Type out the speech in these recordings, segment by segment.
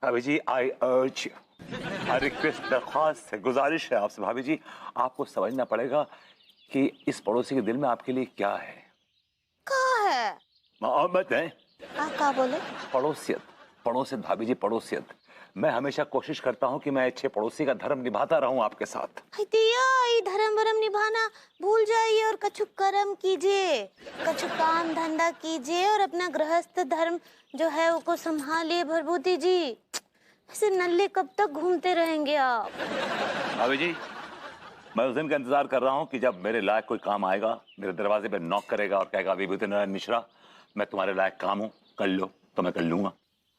भाभी जी, आई अर्ज, रिक्वेस्ट, दरख्वास्त है, गुजारिश है आपसे भाभी जी, आपको समझना पड़ेगा कि इस पड़ोसी के दिल में आपके लिए क्या है। क्या है? मोहब्बत है। आप क्या बोले? पड़ोसियत, पड़ोसियत भाभी जी, पड़ोसियत। मैं हमेशा कोशिश करता हूँ कि मैं अच्छे पड़ोसी का धर्म निभाता रहूं आपके साथ। दिया ये धर्म वरम निभाना भूल जाइए और कछु कर्म कीजिए, कछु काम धंधा कीजिए और अपना गृहस्थ धर्म जो है वो को संभालिए भरभूति जी। ऐसे नल्ले कब तक घूमते रहेंगे आप? भाभी जी, मैं उस दिन का इंतजार कर रहा हूँ कि जब मेरे लायक कोई काम आएगा, मेरे दरवाजे पे नॉक करेगा और कहेगा विभूति नारायण मिश्रा, मैं तुम्हारे लायक काम हूँ, कर लो, तो मैं कर लूंगा।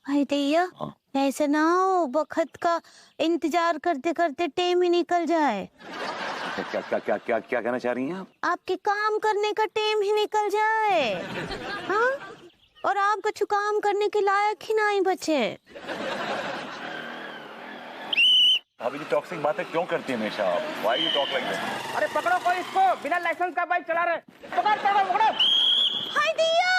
भैया हाँ। ऐसे ना हो वक्त का इंतजार करते करते टाइम ही निकल जाए। क्या क्या क्या क्या क्या कहना चाह रही हैं आप? आपके काम करने का टाइम ही निकल जाए, हाँ? और आप कुछ काम करने के लायक ही नहीं बचे। भाभी जी, टॉक्सिक बातें क्यों करती है हमेशा आप? Why you talk like that? अरे पकड़ो कोई इसको, बिना लाइसेंस का बाइक चला रहे। पकड़ पकड़ो पकड़ो। हाय दिया,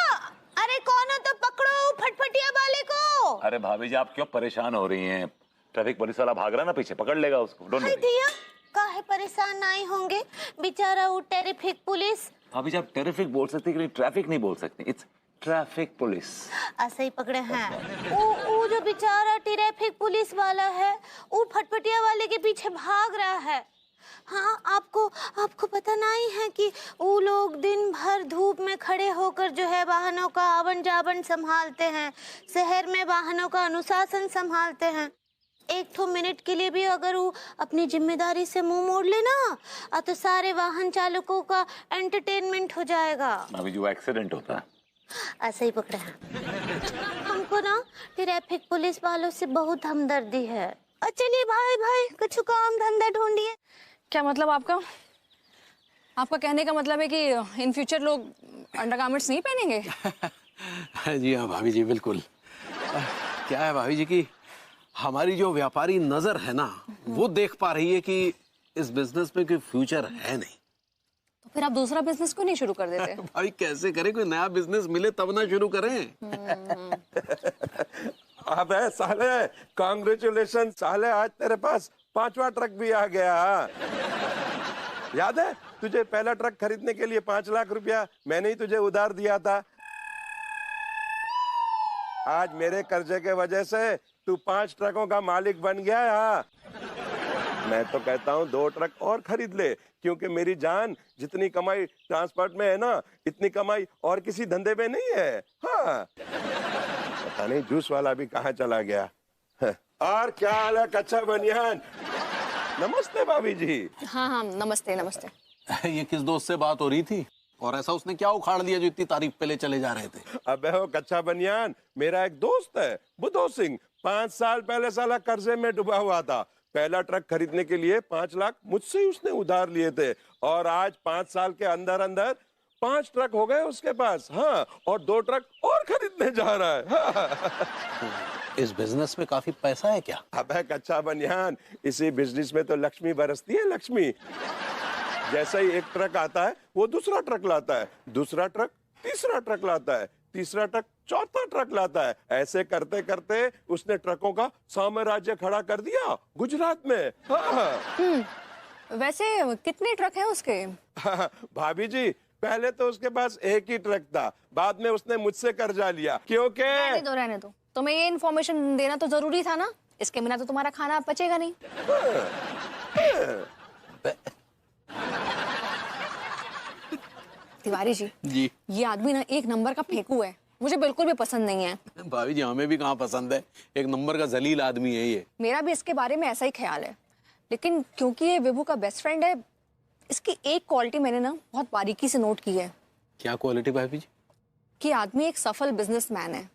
अरे कौन हो तो पकड़ो फटफटिया वाले को। अरे भाभी जी, आप क्यों परेशान हो रही हैं? ट्रैफिक पुलिस वाला भाग रहा है ना पीछे, पकड़ लेगा उसको। Don't hi worry. दिया, काहे परेशान नहीं होंगे, बेचारा वो ट्रैफिक पुलिस। भाभी जी, आप टेरिफिक बोल सकती हैं, ट्रैफिक नहीं बोल सकती। It's traffic police. ऐसे ही पकड़े हैं। वो जो बेचारा ट्रैफिक पुलिस वाला है, वो फटफटिया वाले के पीछे भाग रहा है। हाँ, आपको पता नहीं है कि वो लोग दिन भर धूप में खड़े होकर जो है वाहनों का आवन जावन संभालते हैं, शहर में वाहनों का अनुशासन संभालते हैं। एक तो मिनट के लिए भी अगर वो अपनी जिम्मेदारी से मुंह मोड़ लेना तो सारे वाहन चालकों का एंटरटेनमेंट हो जाएगा। भाभी जी, वो एक्सीडेंट होता है। ऐसे ही पकड़े हैं। हमको ना ट्रैफिक पुलिस वालों से बहुत हमदर्दी है। चलिए भाई कुछ काम धंधा ढूंढिए। क्या मतलब आपका? आपका कहने का मतलब है कि इन फ्यूचर लोग अंडरगारमेंट्स नहीं पहनेंगे? जी हाँ भाभी जी, बिल्कुल। क्या है भाभी जी की हमारी जो व्यापारी नजर है ना, वो देख पा रही है कि इस बिजनेस में कोई फ्यूचर है नहीं। तो फिर आप दूसरा बिजनेस क्यों नहीं शुरू कर देते? भाई कैसे करें, कोई नया बिजनेस मिले तब ना शुरू करें। अबे साले, कांग्रेचुलेशन साले, आज तेरे पास 5वां ट्रक भी आ गया। याद है तुझे पहला ट्रक खरीदने के लिए 5 लाख रुपया मैंने ही तुझे उधार दिया था। आज मेरे कर्जे के वजह से तू 5 ट्रकों का मालिक बन गया है। मैं तो कहता हूँ 2 ट्रक और खरीद ले, क्योंकि मेरी जान जितनी कमाई ट्रांसपोर्ट में है ना, इतनी कमाई और किसी धंधे में नहीं है। हाँ, पता नहीं जूस वाला भी कहाँ चला गया। और क्या हाल है कच्चा बनियान? नमस्ते भाभी जी। हाँ नमस्ते नमस्ते। ये किस दोस्त से बात हो रही थी और ऐसा उसने क्या उखाड़ दिया जो इतनी तारीफ पे ले चले जा रहे थे? अबे हो कच्चा बनियान, मेरा एक दोस्त है बुद्धो सिंह, 5 साल पहले साला कर्जे में डूबा हुआ था। पहला ट्रक खरीदने के लिए 5 लाख मुझसे ही उसने उधार लिए थे, और आज 5 साल के अंदर अंदर 5 ट्रक हो गए उसके पास। हाँ, और 2 ट्रक और खरीदने जा रहा है। हाँ। इस बिजनेस में काफी पैसा है क्या? अबे कच्चा बनियान, इसी बिजनेस में तो लक्ष्मी बरसती है, लक्ष्मी। जैसे ही एक ट्रक आता है वो दूसरा ट्रक लाता है, दूसरा ट्रक तीसरा ट्रक लाता है, तीसरा ट्रक चौथा ट्रक लाता है। ऐसे करते करते उसने ट्रकों का साम्राज्य खड़ा कर दिया गुजरात में। हाँ। वैसे कितने ट्रक हैं उसके? भाभी जी, पहले तो उसके पास एक ही ट्रक था, बाद में उसने मुझसे कर्जा लिया, क्योंकि रहने दो, तुम्हें ये इन्फॉर्मेशन देना तो जरूरी था ना, इसके बिना तो तुम्हारा खाना पचेगा नहीं। तिवारी जी, ये आदमी ना एक नंबर का फेंकू है, मुझे बिल्कुल भी पसंद नहीं है। भाभी जी, हमें भी कहाँ पसंद है, एक नंबर का जलील आदमी है ये। मेरा भी इसके बारे में ऐसा ही ख्याल है, लेकिन क्योंकि ये विभू का बेस्ट फ्रेंड है, इसकी एक क्वालिटी मैंने ना बहुत बारीकी से नोट की है। क्या क्वालिटी भाभी जी? कि आदमी एक सफल बिजनेसमैन है।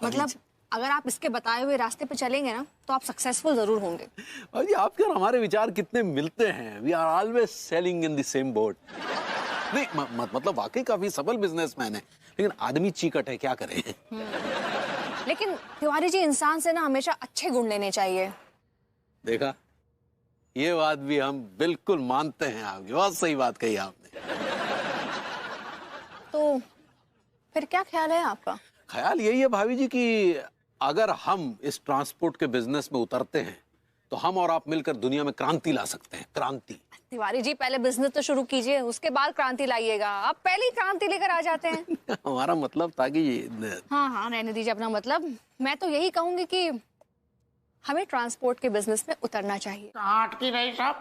मतलब अगर आप इसके बताए हुए रास्ते पे चलेंगे ना, तो आप सक्सेसफुल जरूर होंगे। भाभी जी, आपके और हमारे विचार कितने मिलते हैं। We are always sailing in the same boat. नहीं मतलब वाकई काफी सफल बिजनेसमैन है, लेकिन आदमी चीकट है, क्या करें। लेकिन तिवारी जी, इंसान से ना हमेशा अच्छे गुण लेने चाहिए। देखा, ये बात भी हम बिल्कुल मानते हैं, आपकी बहुत सही बात कही आपने। तो फिर क्या ख्याल है आपका? ख्याल यही है भाभी जी कि अगर हम इस ट्रांसपोर्ट के बिजनेस में उतरते हैं तो हम और आप मिलकर दुनिया में क्रांति ला सकते हैं। क्रांति। तिवारी जी, पहले बिजनेस तो शुरू कीजिए, उसके बाद क्रांति लाइएगा। आप पहले ही क्रांति लेकर आ जाते हैं। हमारा मतलब था कि हाँ हाँ, रहने दीजिए अपना मतलब। मैं तो यही कहूंगी कि हमें ट्रांसपोर्ट के बिजनेस में उतरना चाहिए। आठ की रही साहब।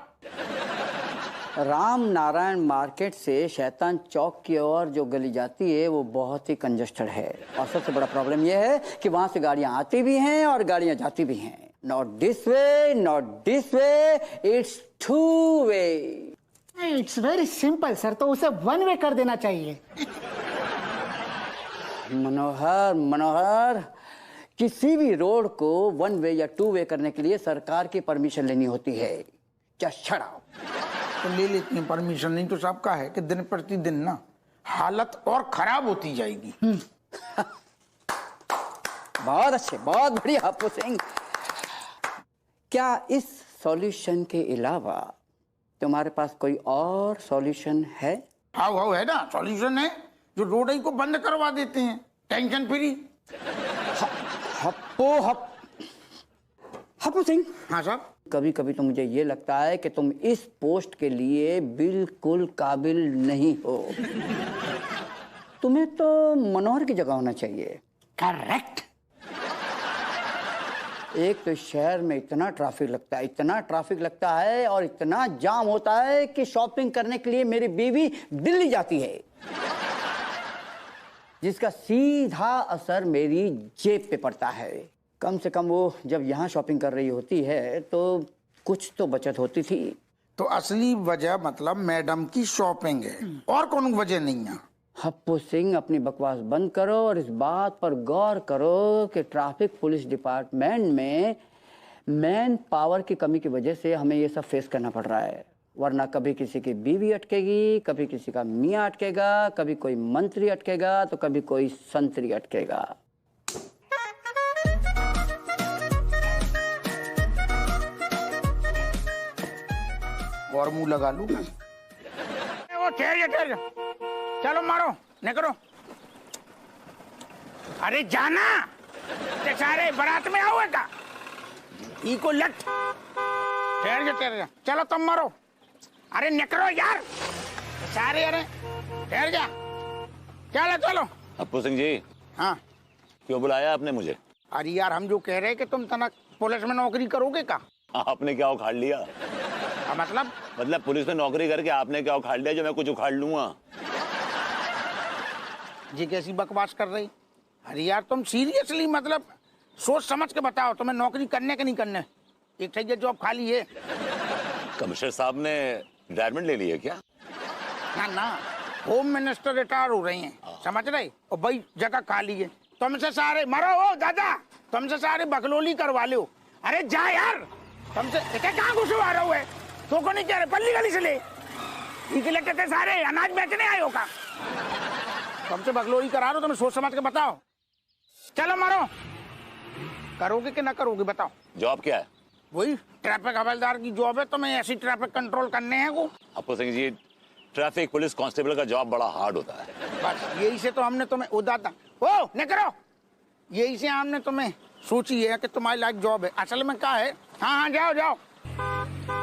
राम नारायण मार्केट से शैतान चौक की ओर जो गली जाती है वो बहुत ही कंजस्टेड है, और सबसे बड़ा प्रॉब्लम ये है कि वहां से गाड़ियां आती भी हैं और गाड़ियां जाती भी हैं। Not this way, not this way, it's two way. It's very simple sir, तो उसे वन वे कर देना चाहिए। मनोहर, मनोहर, किसी भी रोड को वन वे या टू वे करने के लिए सरकार की परमिशन लेनी होती है। Just shut up. तो ले लेते हैं परमिशन, नहीं तो साहब का है कि दिन प्रतिदिन ना हालत और खराब होती जाएगी। बहुत अच्छे, बहुत बढ़िया हप्पू सिंह। क्या इस सॉल्यूशन के अलावा तुम्हारे पास कोई और सॉल्यूशन है? हाउ हाउ है ना, सॉल्यूशन है, जो रोड ही को बंद करवा देते हैं, टेंशन फ्री। हप्पू सिंह। हाँ साहब। कभी कभी तो मुझे ये लगता है कि तुम इस पोस्ट के लिए बिल्कुल काबिल नहीं हो। तुम्हें तो मनोहर की जगह होना चाहिए। करेक्ट। एक तो शहर में इतना ट्रैफिक लगता है, इतना ट्रैफिक लगता है और इतना जाम होता है कि शॉपिंग करने के लिए मेरी बीवी दिल्ली जाती है, जिसका सीधा असर मेरी जेब पे पड़ता है। कम से कम वो जब यहाँ शॉपिंग कर रही होती है तो कुछ तो बचत होती थी। तो असली वजह मतलब मैडम की शॉपिंग है, और कोई वजह नहीं है। हप्पू सिंह, अपनी बकवास बंद करो और इस बात पर गौर करो कि ट्रैफिक पुलिस डिपार्टमेंट में मैन पावर की कमी की वजह से हमें ये सब फेस करना पड़ रहा है। वरना कभी किसी की बीवी अटकेगी, कभी किसी का मियाँ अटकेगा, कभी कोई मंत्री अटकेगा, तो कभी कोई संतरी अटकेगा। और मुंह लगा लूं। वो ठहर जा, चलो मारो निकलो। अरे जाना, ते सारे बारात में आओ का इको लट। ठहर जा, चलो तुम मारो। अरे निकलो यार सारे, अरे ठहर जा, चलो चलो। हप्पू सिंह जी, हाँ। क्यों बुलाया आपने मुझे? अरे यार, हम जो कह रहे हैं कि तुम तना पुलिस में नौकरी करोगे का? आपने क्या उखाड़ लिया? मतलब पुलिस में नौकरी करके आपने क्या उखाड़ लिया जो मैं कुछ उखाड़ लूंगा? जी कैसी बकवास कर रही? अरे यार तुम सीरियसली मतलब सोच समझ के बताओ, तुम्हें नौकरी करने के नहीं करने? एक ठेके जॉब खाली है। कमिश्नर साहब ने रिटायरमेंट ले ली है क्या? ना ना, होम मिनिस्टर रिटायर हो रहे हैं, समझ रहे? और भाई जगह खाली है। तुमसे सारे मरो हो दादा, तुमसे सारे बकलोली करवा लो। अरे जा यार, तुमसे कहाँ घुसवा रहा है? तो को नहीं कह रहे, पल्ली गली से ले लेते थे सारे, अनाज बेचने आए हो का? तुमसे बकलोली करा रहा, तुम्हें सोच समझ के बताओ। चलो मारो, करोगे कि ना करोगे बताओ? जॉब क्या है? वही ट्रैफिक हवलदार की जॉब है, तुम्हें ऐसी ट्रैफिक कंट्रोल करने हैं वो। Happu Singh ji, traffic police constable का जॉब बड़ा हार्ड होता है। बस यही से तो हमने तुम्हें उदाता ओ नहीं करो, यही से हमने तुम्हें सोची है कि तुम्हारी लाइक जॉब है। असल में क्या है? हाँ हाँ जाओ जाओ,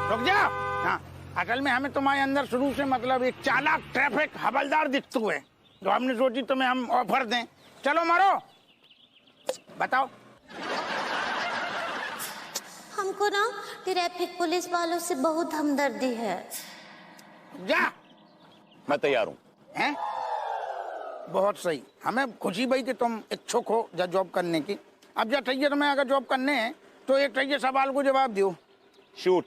रुक जाओ। हाँ, असल में हमें तुम्हारे अंदर शुरू से मतलब एक चालाक ट्रैफिक हवलदार दिखते हुए, तो हमने सोची तुम्हें हम ऑफर दें। चलो मारो, बताओ। हमको ना ट्रैफिक पुलिस वालों से बहुत हमदर्दी है। जा, मैं तैयार हूँ। हैं? बहुत सही, हमें खुशी भाई कि तुम इच्छुक हो जॉब करने की। अब जा चाहिए तुम्हें, अगर जॉब करने हैं तो एक चाहिए सवाल को जवाब दो। शूट।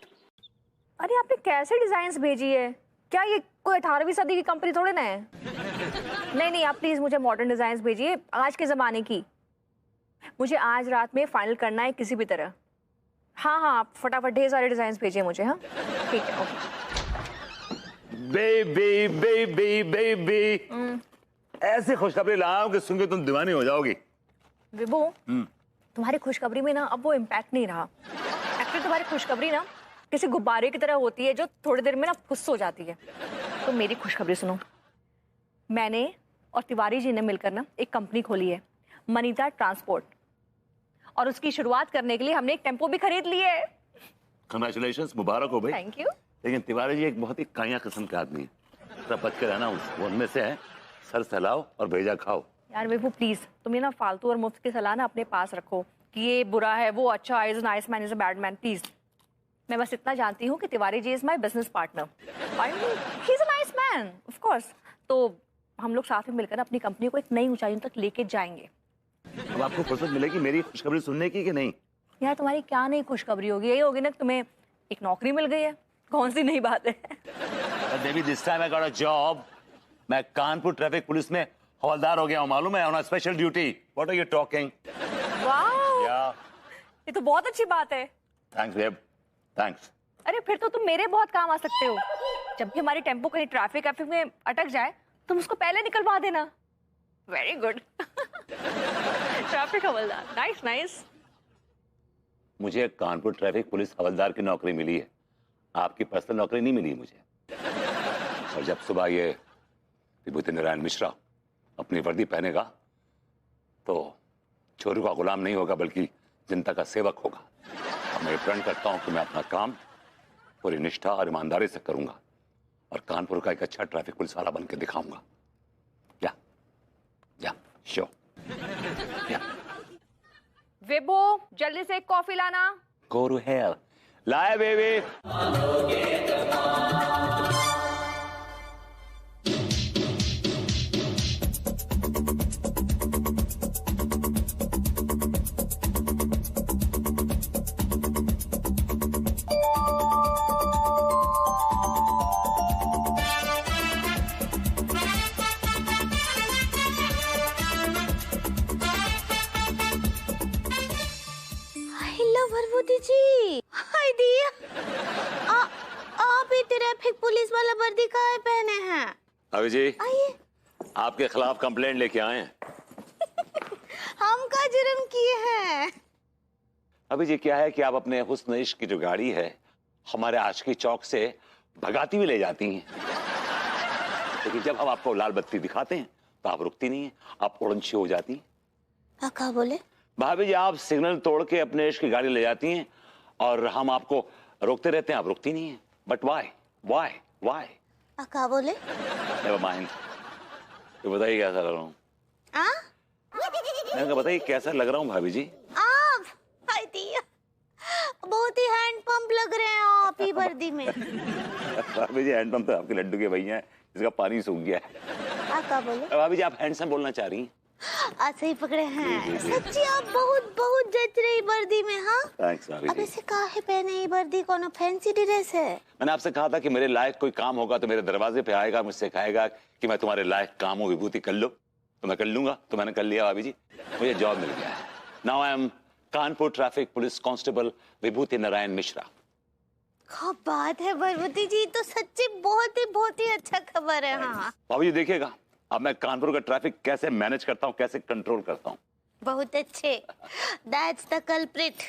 अरे आपने कैसे डिजाइन्स भेजी है? क्या ये कोई 18वीं सदी की कंपनी थोड़े ना है? नहीं नहीं, आप प्लीज मुझे मॉडर्न डिजाइन्स भेजिए, आज के जमाने की। मुझे आज रात में फाइनल करना है किसी भी तरह। हाँ हाँ, आप फटाफट ढेर सारे डिजाइन्स भेजिए मुझे। हाँ ठीक है, ओके। बेबी बेबी बेबी, ऐसे खुशखबरी लाऊं कि सुन के तुम दीवानी हो जाओगी। विभू, तुम्हारी खुशखबरी में ना अब वो इम्पैक्ट नहीं रहा। एक्चुअली तुम्हारी खुशखबरी ना किसी गुब्बारे की तरह होती है जो थोड़ी देर में ना फुस हो जाती है। तो मेरी खुशखबरी सुनो, मैंने और तिवारी जी ने मिलकर ना एक कंपनी खोली है, मनीता ट्रांसपोर्ट, और उसकी शुरुआत करने के लिए हमने एक टेम्पो भी खरीद ली है। कंग्रेचुलेशंस, मुबारक हो भाई। Thank you. लेकिन तिवारी जी एक बहुत ही काया किस्म का आदमी है, जरा बच के रहना, वो उनमें से है, सर सहलाओ और भेजा खाओ। यार विभू प्लीज, तुम ये ना फालतू और मुफ्त की सलाह ना अपने पास रखो कि ये बुरा है, वो अच्छा, is nice man, is a bad man. Please, मैं बस इतना जानती हूँ कि Tiwari ji is my business partner, he is a nice man of course. तो हम लोग साथ में मिलकर अपनी कंपनी को एक नई ऊंचाइयों तक लेके जाएंगे। अब आपको फुर्सत मिलेगी मेरी खुशखबरी सुनने की कि नहीं? यार तुम्हारी क्या नई खुशखबरी होगी, यही होगी ना कि तुम्हें एक नौकरी मिल गई है। कौन सी नई बात है? Devi this time I got a job. मैं कानपुर ट्रैफिक पुलिस में हवलदार हो गया हूँ, मालूम है, on a special duty. What are you talking? Wow, या ये तो बहुत अच्छी बात है। Thanks babe, thanks. अरे फिर तो तुम मेरे बहुत काम आ सकते हो। जब भी हमारी टेम्पो कहीं ट्रैफिक में अटक जाए, तुम उसको पहले निकलवा देना। Very good. ट्रैफिक हवलदार, नाइस नाइस। मुझे कानपुर ट्रैफिक पुलिस हवलदार की नौकरी मिली है, आपकी पर्सनल नौकरी नहीं मिली मुझे। और जब सुबह ये विभूति नारायण मिश्रा अपनी वर्दी पहनेगा तो चोरों का गुलाम नहीं होगा बल्कि जनता का सेवक होगा। और मैं प्रण करता हूं कि मैं अपना काम पूरी निष्ठा और ईमानदारी से करूंगा और कानपुर का एक अच्छा ट्रैफिक पुलिस वाला बन के दिखाऊंगा। या श्योर। विभू जल्दी से एक कॉफी लाना। Go to hell. लाए बेबी। भरभूति जी, हाय दिया, आप ही ट्रैफिक पुलिस वाला वर्दी काहे पहने हैं? अभी जी, आइए। आपके खिलाफ कंप्लेंट लेके आए हैं। हम का जुर्म किए हैं? अभी जी क्या है कि आप अपने हुस्न इश्क की जो गाड़ी है हमारे आशिकी चौक से भगाती हुई ले जाती हैं, लेकिन जब हम आपको लाल बत्ती दिखाते हैं तो आप रुकती नहीं है, आप उड़नछी हो जाती हैं। क्या बोले? भाभी जी, आप सिग्नल तोड़ के अपने इश्क की गाड़ी ले जाती हैं और हम आपको रोकते रहते हैं, आप रुकती नहीं है। But why why why? क्या बोले? नेवर माइंड, तो बताइए कैसा लग रहा हूँ? मैंने कहा बताइए कैसा लग रहा हूँ भाभी जी? आप हाय दिया, बहुत ही हैंड पंप लग रहे हैं आप ही वर्दी में। भाभी जी, हैंड पंप तो आपके लड्डू के भैया हैं, इसका पानी सूख गया है। क्या बोले? भाभी जी, आप हैंडसम बोलना चाह रही हैं? ऐसे ही पकड़े हैं। सच्ची आप बहुत बहुत जच रही वर्दी में। हाँ, थैंक्स भाभी अब जी। ऐसे काहे पहने ये वर्दी? कोनो फैंसी ड्रेस है? मैंने आपसे कहा था कि मेरे लायक कोई काम होगा तो मेरे दरवाजे पे आएगा, मुझसे कहेगा कि मैं तुम्हारे लायक काम हूँ विभूति, कर लो, तो मैं कर लूंगा। तो मैंने कर लिया भाभी जी, मुझे जॉब मिल गया है। Now I am Kanpur traffic police constable Vibhuti Narayan Mishra. क्या बात है भरभूति जी, तो सच्ची बहुत ही अच्छा खबर है। हाँ भाभी जी देखिएगा, अब मैं कानपुर का ट्रैफिक कैसे मैनेज करता हूँ, कैसे कंट्रोल करता हूँ। बहुत अच्छे। That's the culprit.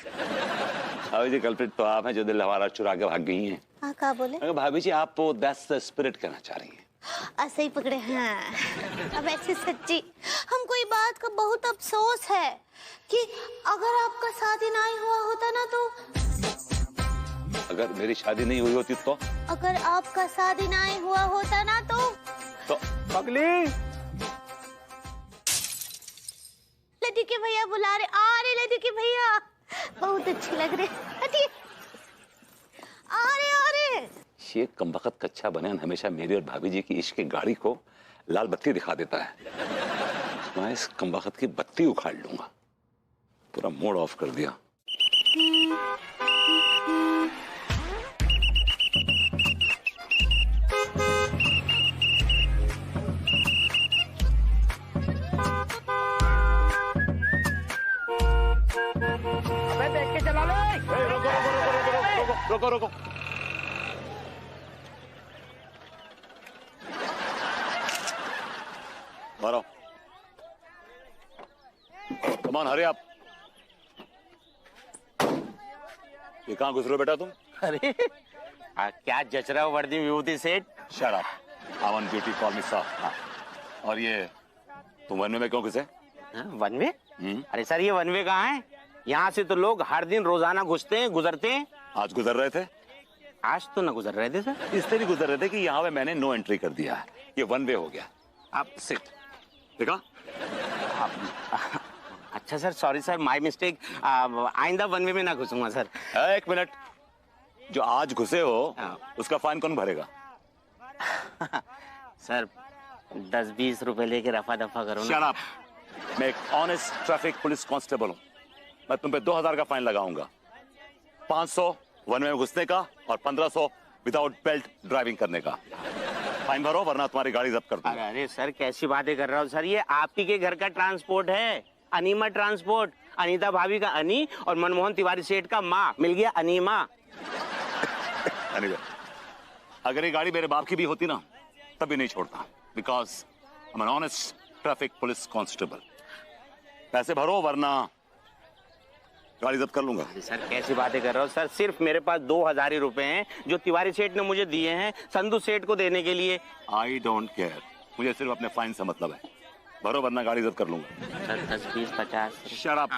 भाभी जी, कल्प्रिट तो आप हैं जो दिल हमारा चुरा के भाग गई हैं। हाँ, क्या बोले? भाभी जी, आप दैट्स द स्पिरिट कहना चाह रही हैं। ऐसे ही पकड़े हैं। अब ऐसे सच्ची हमको ये बात का बहुत अफसोस है कि अगर आपका शादी नहीं हुआ होता ना तो, अगर मेरी शादी नहीं हुई होती तो, अगर आपका शादी नहीं हुआ होता ना तो पगली लड्डू के भैया बुला रहे। आ रहे लड्डू के भैया, बहुत अच्छे लग रहे। हटिए, आ रहे। ये कमबख्त कच्चा बनियान हमेशा मेरी और भाभी जी की इश्क की गाड़ी को लाल बत्ती दिखा देता है। मैं इस कमबख्त की बत्ती उखाड़ लूंगा। पूरा मोड ऑफ कर दिया। अबे देख के चला ले। रुको रुको, मारो, कम ऑन, हरी आप। ये कहाँ घुस रहे हो बेटा तुम? अरे क्या जच रहा हो वर्दी विभूति सेठ? Shut up, I on duty, call me sir. और ये तुम वन वे में क्यों घुसे? One way? अरे सर ये वन वे कहाँ है? यहाँ से तो लोग हर दिन रोजाना घुसते हैं, गुजरते हैं। आज गुजर रहे थे? आज तो ना गुजर रहे थे सर। इसलिए भी गुजर रहे थे कि यहाँ पे मैंने नो एंट्री कर दिया है, ये वन वे हो गया। आप सिट। देखा? अच्छा sir, sorry sir, my mistake. आइंदा वन वे में ना घुसूंगा सर। एक मिनट, जो आज घुसे हो उसका फाइन कौन भरेगा? सर 10-20 रुपए लेके रफा दफा करो ना। Shut up. मैं एक ऑनेस्ट ट्रैफिक पुलिस कांस्टेबल हूँ। मैं तुम पे 2000 का फाइन लगाऊंगा। 500 वन वे में घुसने का और 1500 विदाउट बेल्ट ड्राइविंग करने का। फाइन भरो वरना तुम्हारी गाड़ी जब्त कर दूंगा। अरे सर कैसी बातें कर रहा हूँ सर, ये आप ही के घर का ट्रांसपोर्ट है, अनीमा ट्रांसपोर्ट। अनीता भाभी का अनी और मनमोहन तिवारी सेठ का माँ, मिल गया अनीमा। Anyway, अगर ये गाड़ी मेरे बाप की भी होती ना तभी नहीं छोड़ता, because I am an honest traffic police constable. पैसे भरो वरना गाड़ी जब्त कर लूंगा। सर कैसी बातें कर रहे हो सर, सिर्फ मेरे पास 2000 ही रुपए हैं जो तिवारी सेठ ने मुझे दिए हैं संधू सेठ को देने के लिए। आई डोंट केयर, मुझे सिर्फ अपने फाइन से मतलब है। भरो वरना गाड़ी जब्त कर लूंगा। सर 10, 20, 50। Shut up.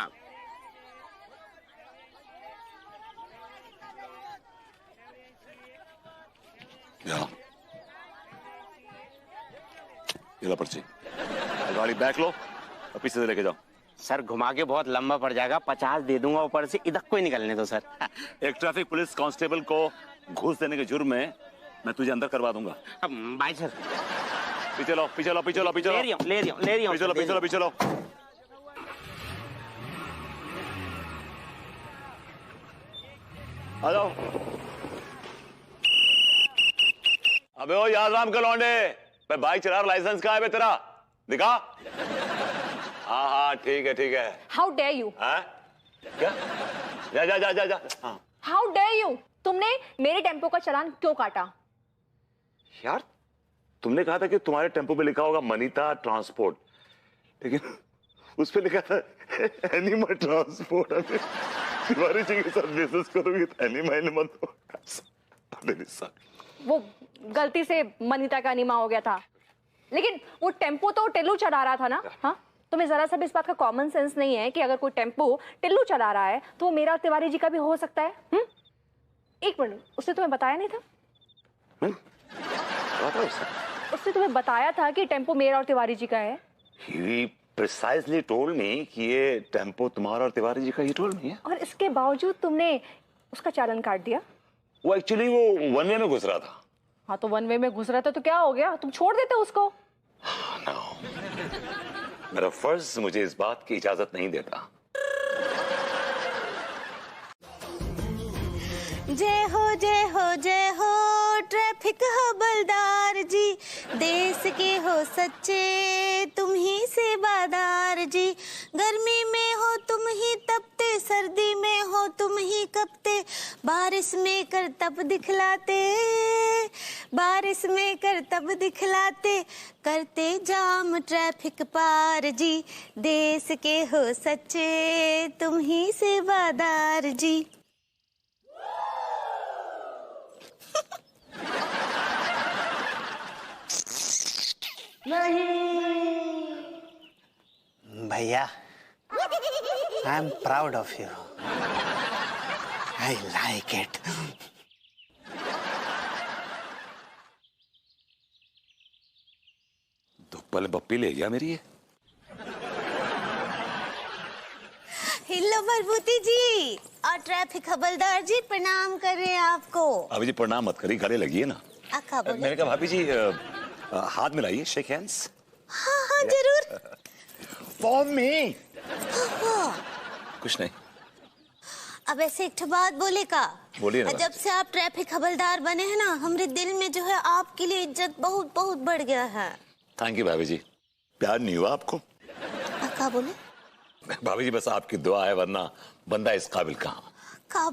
ये लो पर्ची, गाड़ी बैक लो और पीछे से लेके जाओ। सर घुमा के बहुत लंबा पड़ जाएगा, 50 दे दूंगा ऊपर से, इधर कोई निकलने दो सर। एक ट्रैफिक पुलिस कांस्टेबल को घूस देने के जुर्म में मैं तुझे अंदर करवा दूंगा। Bye sir. पीछे लो, पीछे लो, पीछे लो, पीछे लो। ले रही हूँ। पीछे लो, पीछे लो, पीछे लो। आ जाओ। अबे ओ याद राम के लौंडे, मैं बाइक चला रहा, लाइसेंस कहाँ है बे तेरा? दिखा। हाँ ठीक है ठीक है। How dare you? क्या? जा जा जा जा जा। How dare you? तुमने मेरे टेम्पो का चालान क्यों काटा? यार तुमने कहा था कि तुम्हारे टेम्पो पे लिखा होगा मनीता ट्रांसपोर्ट, लेकिन उस पे लिखा था एनिमा ट्रांसपोर्ट। तिवारी जी के साथ बिजनेस करोगे तो एनिमा एनिमा तो वो गलती से मनीता का अनिमा हो गया था, लेकिन वो टेम्पो तो टिल्लू चला रहा था ना। हाँ, तुम्हें जरा सा भी इस बात का कॉमन सेंस नहीं है कि अगर कोई टेम्पो टिल्लू चला रहा है तो वो मेरा और तिवारी जी का भी हो सकता है? एक मिनट, उसने तुम्हें बताया नहीं था? उसने तुम्हें बताया था कि टेम्पो मेरा और तिवारी जी का है? He precisely told me कि ये टेम्पो तुम्हारा और तिवारी जी का, ही told me है। और इसके बावजूद तुमने उसका चालान काट दिया? वो एक्चुअली वो वन वे में घुस रहा था। हाँ तो वन वे में घुस रहा था तो क्या हो गया, तुम छोड़ देते उसको? No. मेरा फर्ज मुझे इस बात की इजाजत नहीं देता। जय हो जय हो जय हो ट्रैफिक हवलदार जी, देश के हो सच्चे तुम ही सेवादार जी। गर्मी में हो तुम ही तपते, सर्दी में हो तुम ही कपते, बारिश में करतब दिखलाते, बारिश में करतब दिखलाते, करते जाम ट्रैफिक पार जी, देश के हो सच्चे तुम ही सेवादार जी। भैया, I am proud of you, I like it. पहले पप्पी ले गया मेरी ये। हेलो भरभूति जी और ट्रैफिक हवलदार जी, प्रणाम कर रहे हैं आपको। अभी जी प्रणाम मत करिए, गले लगी है ना। आका बोले। मैंने कहा भाभी जी हाथ मिलाइए, शेक हैंड्स। हाँ हाँ जरूर। For me. कुछ नहीं। अब ऐसे एक बात बोले का, बोलिए ना। जब से आप ट्रैफिक हवलदार बने हैं ना, हमारे दिल में जो है आपके लिए इज्जत बहुत बहुत बढ़ गया है। थैंक यू भाभी जी, प्यार नहीं हुआ आपको? आका बोले। भाभी जी बस आपकी दुआ है, वरना बंदा इस काबिल कहाँ। क्या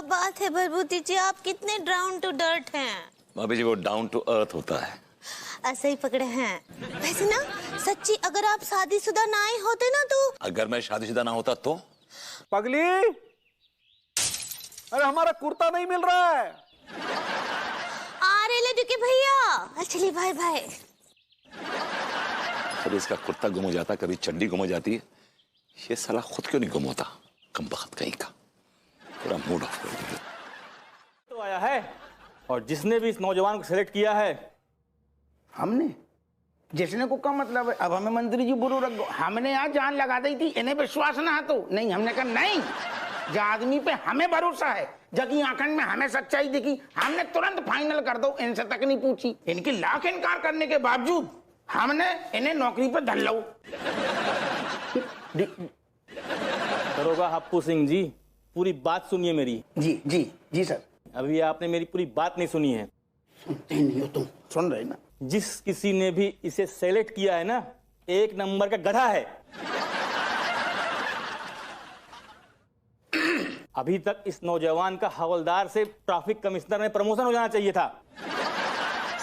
बात है भरभूति जी, आप कितने डाउन टू डर्ट हैं। भाभी जी वो डाउन टू अर्थ होता है। ऐसे ही पकड़े हैं। वैसे ना सच्ची, अगर आप शादीशुदा ना ही होते ना तो। अगर मैं शादीशुदा ना होता तो? पगली, अरे हमारा कुर्ता नहीं मिल रहा है। आ रहे लड्डू के भैया। चलिए भाई भाई। कभी इसका कुर्ता गुम हो जाता, कभी चड्डी गुम हो जाती है। ये साला खुद क्यों नहीं गुम होता, कम बख्त कहीं का। पूरा मूड ऑफ कर दिया। तो आया है और जिसने भी इस नौजवान को सिलेक्ट किया है, हमने जिसने को का मतलब है, अब हमें मंत्री जी बुरू रख दो। हमने यहाँ जान लगा दी थी, इन्हें विश्वास ना है तो नहीं। हमने कहा नहीं, जो आदमी पे हमें भरोसा है, जगी आंखन में हमें सच्चाई दिखी, हमने तुरंत फाइनल कर दो। इनसे तक नहीं पूछी। इनकी लाख इनकार करने के बावजूद हमने इन्हें नौकरी पे धर लो। दरोगा हप्पू सिंह जी, पूरी बात सुनिए मेरी। जी जी जी सर। अभी आपने मेरी पूरी बात नहीं सुनी है। सुनते नहीं हो तुम, सुन रहे ना। जिस किसी ने भी इसे सेलेक्ट किया है ना, एक नंबर का गधा है। अभी तक इस नौजवान का हवलदार से ट्रैफिक कमिश्नर में प्रमोशन हो जाना चाहिए था।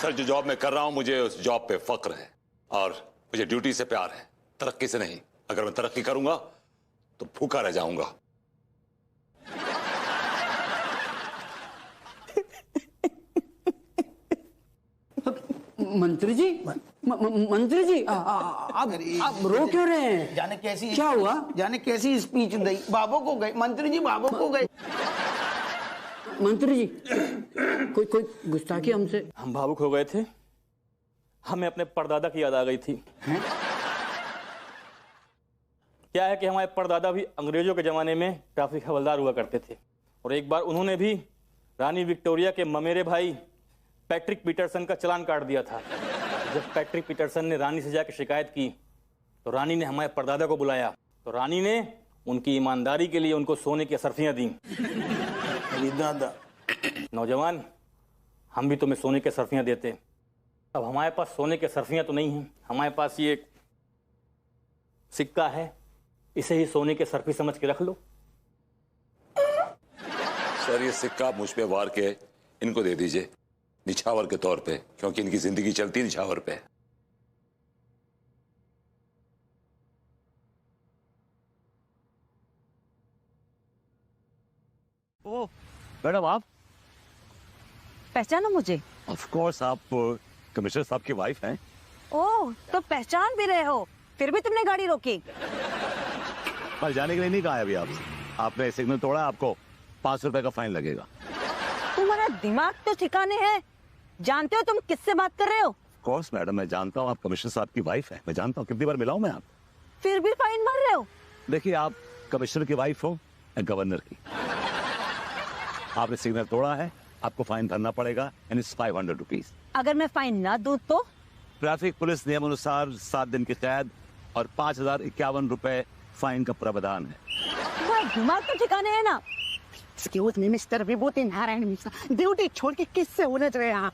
सर, जो जॉब मैं कर रहा हूं, मुझे उस जॉब पे फक्र है और मुझे ड्यूटी से प्यार है, तरक्की से नहीं। अगर मैं तरक्की करूंगा तो भूखा रह जाऊंगा। मंत्री जी, मंत्री जी, आप रो क्यों रहे हैं? जाने कैसी, क्या हुआ? जाने कैसी स्पीच दी, बाबू को गए मंत्री जी, बाबू को गए। मंत्री जी, कोई गुस्ताखी हमसे? हम भावुक हो गए थे, हमें अपने परदादा की याद आ गई थी। क्या है कि हमारे परदादा भी अंग्रेजों के जमाने में ट्रैफिक हवलदार हुआ करते थे और एक बार उन्होंने भी रानी विक्टोरिया के ममेरे भाई पैट्रिक पीटरसन का चालान काट दिया था। जब पैट्रिक पीटरसन ने रानी से जाकर शिकायत की तो रानी ने हमारे परदादा को बुलाया, तो रानी ने उनकी ईमानदारी के लिए उनको सोने की असरफियां दी। दादा, नौजवान, हम भी तुम्हें सोने की असरफियां देते। अब हमारे पास सोने की असरफियां तो नहीं हैं, हमारे पास ये सिक्का है, इसे ही सोने के सरफी समझ के रख लो। सर, ये सिक्का मुझ पे वार के इनको दे दीजिए निछावर के तौर पे, क्योंकि इनकी जिंदगी चलती निछावर पे। ओह मैडम, आप पहचाना मुझे? ऑफ कोर्स, आप कमिश्नर साहब की वाइफ हैं। ओह, तो पहचान भी रहे हो, फिर भी तुमने गाड़ी रोकी। कल जाने के लिए नहीं कहा है अभी आपसे। आपने सिग्नल तोड़ा, आपको 500 रुपए का फाइन लगेगा। तुम्हारा दिमाग तो ठिकाने है, जानते हो तुम किससे बात कर रहे हो? ऑफ कोर्स मैडम, मैं जानता हूँ आप कमिश्नर साहब की वाइफ है, मैं जानता हूँ, कितनी बार मिला हूँ मैं आप। फिर भी फाइन मार रहे हो? देखिए, आप कमिश्नर की वाइफ हो या गवर्नर की, आपने सिग्नल तोड़ा है, आपको फाइन भरना पड़ेगा, एंड इट्स 500 रुपीज। अगर मैं फाइन ना दूं तो? ट्रैफिक पुलिस नियम अनुसार 7 दिन की कैद और 5051 रुपए फाइन का प्रावधान है। तुम्हारा दिमाग तो ठिकाने है ना? एक्सक्यूज मी मिस्टर विभूति नारायण मिश्रा, ड्यूटी छोड़ के किससे उलझ रहे हैं आप?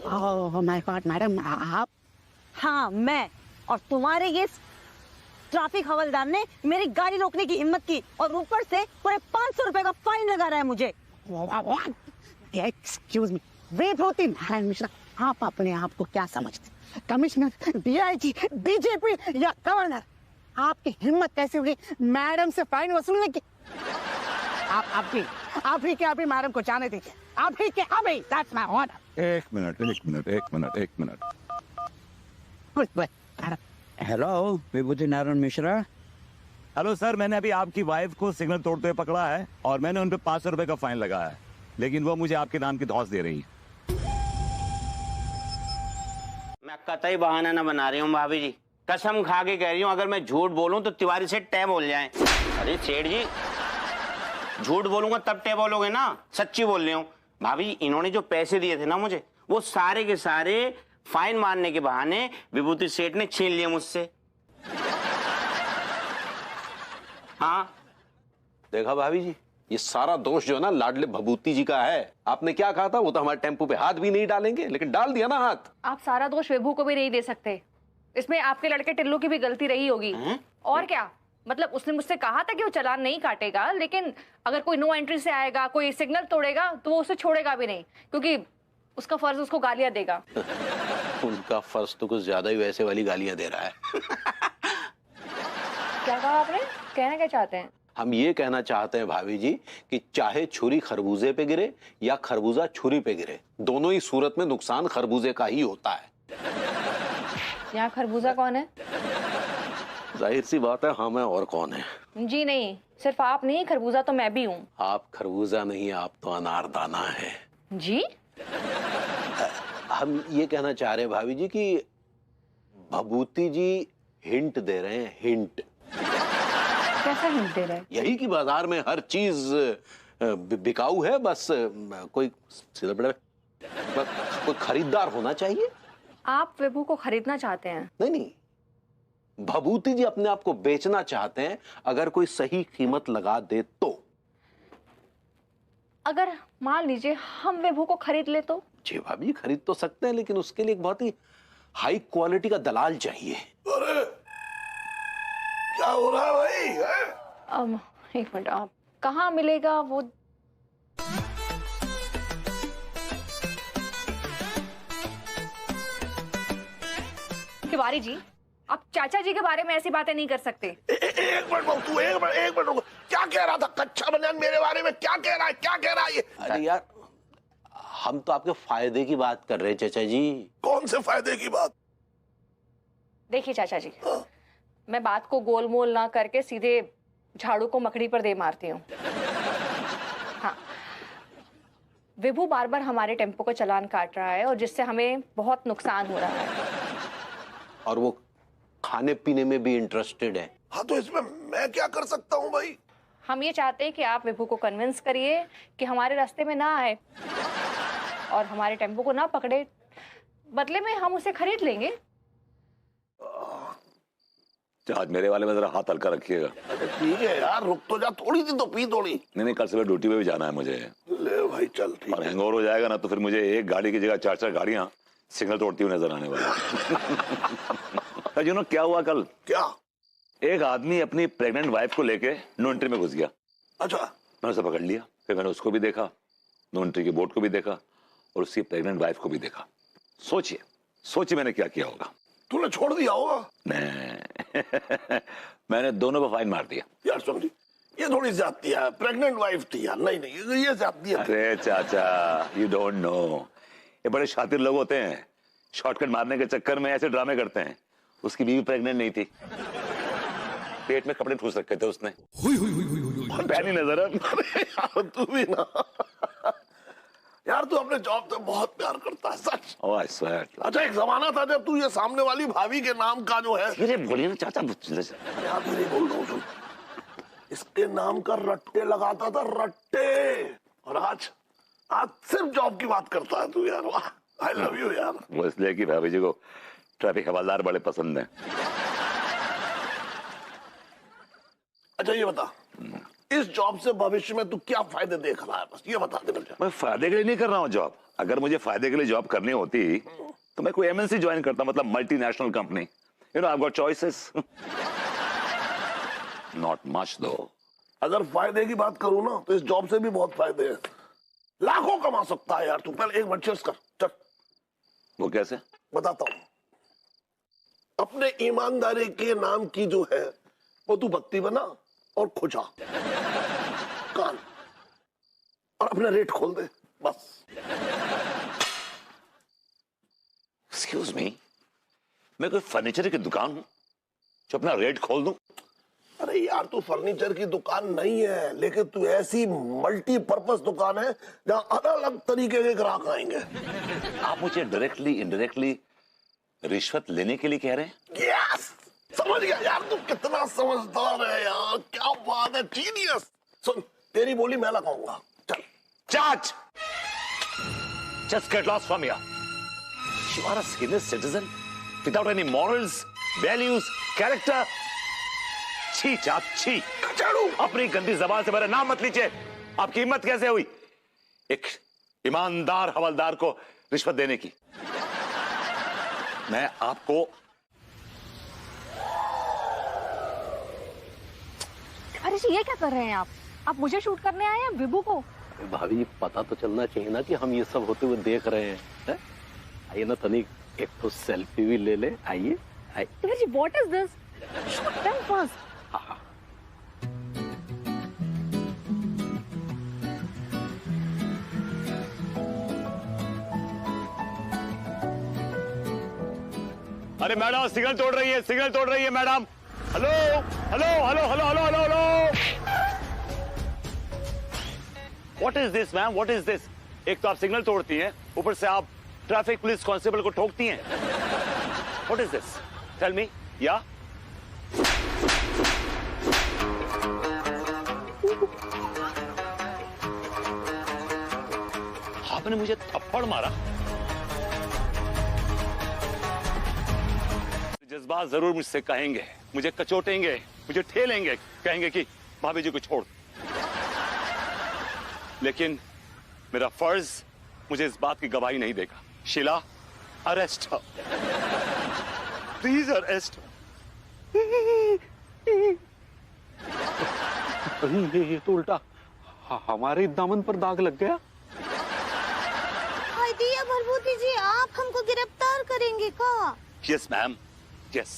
ओह माय गॉड मैडम, आप? हाँ, मैं। और तुम्हारे ये ट्रैफिक हवलदार ने मेरी गाड़ी रोकने की हिम्मत की और ऊपर से पूरे 500 रुपए का फाइन लगा रहा है मुझे। एक्सक्यूज मी विभूति नारायण मिश्रा, आप अपने आप को क्या समझते? कमिश्नर, डीआईजी, डीजीपी या गवर्नर? आपकी हिम्मत कैसे हुई मैडम से फाइन वसूलने की? आप ही के अभी मैडम को जाने दीजिए, आप ही के अभी। That's my order. एक मिनट। हेलो, विभूति नारायण मिश्रा। हेलो सर, मैंने अभी आपकी वाइफ को सिग्नल तोड़ते हुए पकड़ा है और मैंने उन पे 500 रुपए का फाइन लगाया है, लेकिन वो मुझे आपके नाम की धौंस दे रही है। मैं कतई बहाना ना बना रही हूँ भाभी जी, कसम खा के कह रही हूँ, अगर मैं झूठ बोलूं तो तिवारी से टै बोल जाए। अरे सेठ जी, झूठ बोलूंगा तब टै बोलोगे ना, सच्ची बोल रही हूँ। भाभी, इन्होंने जो पैसे दिए थे ना मुझे, वो सारे के सारे फाइन मारने के बहाने विभूति सेठ ने छीन लिए मुझसे। हाँ देखा भाभी जी, ये सारा दोष जो है ना लाडले भभूति जी का है। आपने क्या कहा था, वो तो हमारे टेम्पो पे हाथ भी नहीं डालेंगे, लेकिन डाल दिया ना हाथ। आप सारा दोष विभू को भी नहीं दे सकते, इसमें आपके लड़के टिल्लू की भी गलती रही होगी। और क्या, मतलब उसने मुझसे कहा था कि वो चालान नहीं काटेगा, लेकिन अगर कोई नो एंट्री से आएगा, कोई सिग्नल तोड़ेगा, तो वो उसे छोड़ेगा भी नहीं, क्योंकि उसका फर्ज उसको गालियां देगा। उनका फर्ज तो कुछ ज्यादा ही वैसे वाली गालियां दे रहा है। क्या कहा आपने? कहना क्या चाहते हैं? हम ये कहना चाहते हैं भाभी जी कि चाहे छुरी खरबूजे पे गिरे या खरबूजा छुरी पे गिरे, दोनों ही सूरत में नुकसान खरबूजे का ही होता है। यहाँ खरबूजा कौन है? जाहिर सी बात है, हाँ मैं और कौन है? जी नहीं, सिर्फ आप नहीं, खरबूजा तो मैं भी हूँ। आप खरबूजा नहीं, आप तो अनारदाना है। जी? हम ये कहना चाह रहे हैं भाभी जी कि भभूति जी हिंट दे रहे हैं, हिंट। कैसा हिंट दे रहे हैं? यही कि बाजार में हर चीज बिकाऊ है, बस कोई सीधा बड़ा कोई खरीदार होना चाहिए। आप विभू को खरीदना चाहते हैं? नहीं नहीं, भभूति जी अपने आप को बेचना चाहते हैं, अगर कोई सही कीमत लगा दे तो। अगर मान लीजिए हम विभू को खरीद ले तो? जी भाभी, खरीद तो सकते हैं, लेकिन उसके लिए एक बहुत ही हाई क्वालिटी का दलाल चाहिए। अरे क्या हो रहा है भाई? एक मिनट, आप कहाँ मिलेगा वो? तिवारी जी, आप चाचा जी के बारे में ऐसी बातें नहीं कर सकते। एक मिनट तू, एक मिनट रुको। क्या कह रहा था कच्चा बनियान मेरे बारे में? क्या कह रहा है, क्या कह रहा है ये? अरे यार, हम तो आपके फायदे की बात कर रहे हैं चाचा जी। कौन से फायदे की बात? देखिए चाचा जी, मैं बात को गोलमोल ना करके सीधे झाड़ू को मकड़ी पर दे मारती हूँ। हाँ, विभू बार बार हमारे टेम्पो को चालान काट रहा है और जिससे हमें बहुत नुकसान हो रहा है। और वो खाने पीने में भी इंटरेस्टेड है। हाँ, तो इसमें मैं क्या कर सकता हूँ भाई? हम ये चाहते हैं कि आप विभू को कन्विंस करिए कि हमारे रास्ते में ना आए और हमारे टेम्पो को ना पकड़े, बदले में हम उसे खरीद लेंगे। आज मेरे वाले में जरा हाथ हल्का रखिएगा। ठीक है यार, रुक तो जा, थोड़ी सी तो पी थोड़ी। नहीं, कल सुबह ड्यूटी पे भी जाना है मुझे। ले भाई चल, ठीक और हैंगओवर हो जाएगा ना तो फिर मुझे एक गाड़ी की जगह 4-4 गाड़ियां सिग्नल तोड़ती हुई नजर आने वाली। यू नो क्या हुआ कल? क्या? एक आदमी अपनी प्रेग्नेंट वाइफ को लेके नो एंट्री में घुस गया। अच्छा। मैंने उसे पकड़ लिया, फिर मैंने उसको भी देखा, नो एंट्री के बोर्ड को भी देखा और उसकी प्रेग्नेंट वाइफ को भी देखा। सोचिए मैंने क्या किया होगा। तूने छोड़ दिया होगा? नहीं मैंने दोनों पर फाइन मार दिया। यार सुन, ये थोड़ी ज्यादती है। प्रेग्नेंट वाइफ थी यार। नहीं ये ज्यादती है। अरे चाचा, यू डोंट नो, ये बड़े शातिर लोग होते हैं, शॉर्टकट मारने के चक्कर में ऐसे ड्रामे करते हैं। उसकी बीवी प्रेग्नेंट नहीं थी, पेट में कपड़े ठूस रखे थे उसने। पैनी नजर है। तू भी ना यार, तू अपने जॉब से बहुत प्यार करता है, सच। ओह आई स्वेयर। अच्छा, एक जमाना था जब तू ये सामने वाली भाभी के नाम का जो है, धीरे बोलिए ना चाचा। यार धीरे बोल रहा हूँ, इसके नाम का रट्टे लगाता था, रट्टे। और आज सिर्फ जॉब की बात करता है तू यार। वाह, आई लव यू यार। वो इसलिए कि भाभी जी को ट्रैफिक हवलदार बड़े पसंद हैं। अच्छा ये बता, इस जॉब से भविष्य में तू क्या फायदे देख रहा है? बस ये बता दे मुझे। मैं फायदे के लिए नहीं कर रहा हूँ जॉब। अगर मुझे फायदे के लिए जॉब करनी होती तो मैं कोई एमएनसी ज्वाइन करता, मतलब multinational company. You know I have got choices. Not much दो। अगर फायदे की बात करूं ना तो इस जॉब से भी बहुत फायदे हैं। लाखों कमा सकता है यार तू। पहले एक मिनट चेयर्स कर, चल। वो कैसे? बताता हूं। अपने ईमानदारी के नाम की जो है वो तू बत्ती बना और खुजा कान, और अपना रेट खोल दे, बस। एक्सक्यूज मी, मैं कोई फर्नीचर की दुकान हूं जो अपना रेट खोल दूं? अरे यार, तू फर्नीचर की दुकान नहीं है, लेकिन तू ऐसी मल्टीपर्पज दुकान है जहां अलग अलग तरीके के ग्राहक आएंगे। आप मुझे डायरेक्टली इनडायरेक्टली रिश्वत लेने के लिए कह रहे हैं? यस, समझ गया यार, तू कितना समझदार है यार, क्या बात है, जीनियस। सुन, तेरी बोली मैं लगाऊंगा, चल। Judge, just get lost from here. You are a senior citizen without any morals, values, character. छी चाप छी। अपनी गंदी जबान से मेरा नाम मत लीजिए। आपकी हिम्मत कैसे हुई एक ईमानदार हवलदार को रिश्वत देने की? मैं आपको अरे जी, ये क्या कर रहे हैं आप मुझे शूट करने आए हैं विभू को? भाभी, पता तो चलना चाहिए ना कि हम ये सब होते हुए देख रहे हैं। आइए ना तनिक, एक तो सेल्फी भी ले ले। आइए जी, what is this? Shoot them first. अरे मैडम सिग्नल तोड़ रही है, सिग्नल तोड़ रही है madam. Hello hello hello hello hello hello hello. What is this ma'am, what is this? एक तो आप सिग्नल तोड़ती हैं, ऊपर से आप ट्रैफिक पुलिस कांस्टेबल को ठोकती हैं। What is this? Tell me. या आपने मुझे थप्पड़ मारा। जज्बात जरूर मुझसे कहेंगे, मुझे कचोटेंगे, मुझे ठेलेंगे, कहेंगे कि भाभी जी को छोड़। लेकिन मेरा फर्ज मुझे इस बात की गवाही नहीं देगा। शीला, अरेस्ट हो, प्लीज अरेस्ट हो। ये तो उल्टा हमारे दामन पर दाग लग गया। हाय दिया भरभूति जी, आप हमको गिरफ्तार करेंगे का? Yes ma'am, yes.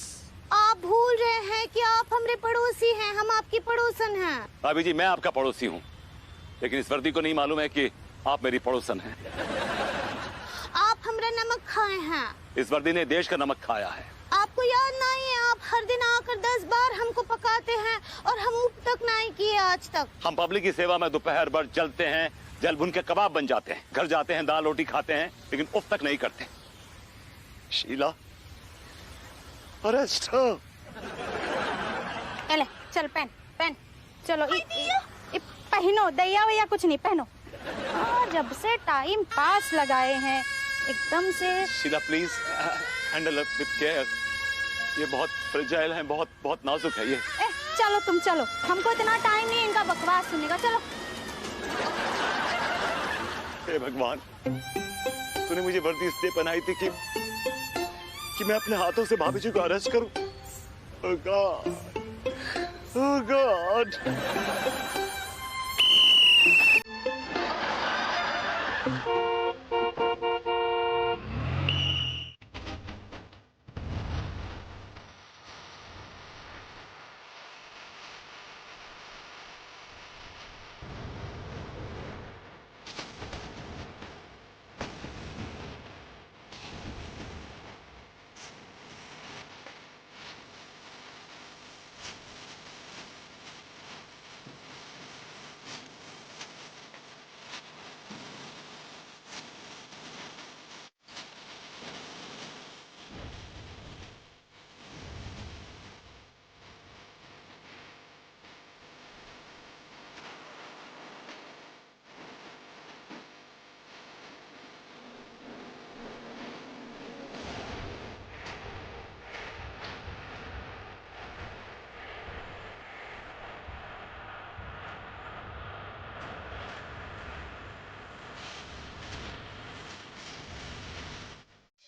आप भूल रहे हैं कि आप हमारे पड़ोसी हैं, हम आपकी पड़ोसन हैं। भाभी जी मैं आपका पड़ोसी हूँ, लेकिन इस वर्दी को नहीं मालूम है कि आप मेरी पड़ोसन हैं। आप हमारा नमक खाए हैं। इस वर्दी ने देश का नमक खाया है। आपको याद नहीं है, आप हर दिन आकर 10 बार हमको पकाते हैं और हम उप तक नहीं किए आज तक। हम पब्लिक की सेवा में दोपहर भर चलते हैं, जल भुन के कबाब बन जाते हैं, घर जाते हैं दाल रोटी खाते हैं, लेकिन उफ तक नहीं करते। शीला, अरेस्ट हो। चले चल पहन पहन, चलो पहनो, दैया वैया कुछ नहीं, पहनो। जब से टाइम पास लगाए हैं एकदम से। Sheela please handle with care, ये बहुत फ्रेजाइल है, बहुत बहुत नाजुक है ये। चलो तुम चलो, हमको इतना टाइम नहीं इनका बकवास सुनने का, चलो। हे भगवान, तूने मुझे वर्दी इसलिए पहनाई थी कि मैं अपने हाथों से भाभी जी को अरेस्ट करूं। ओह गॉड, ओह गॉड।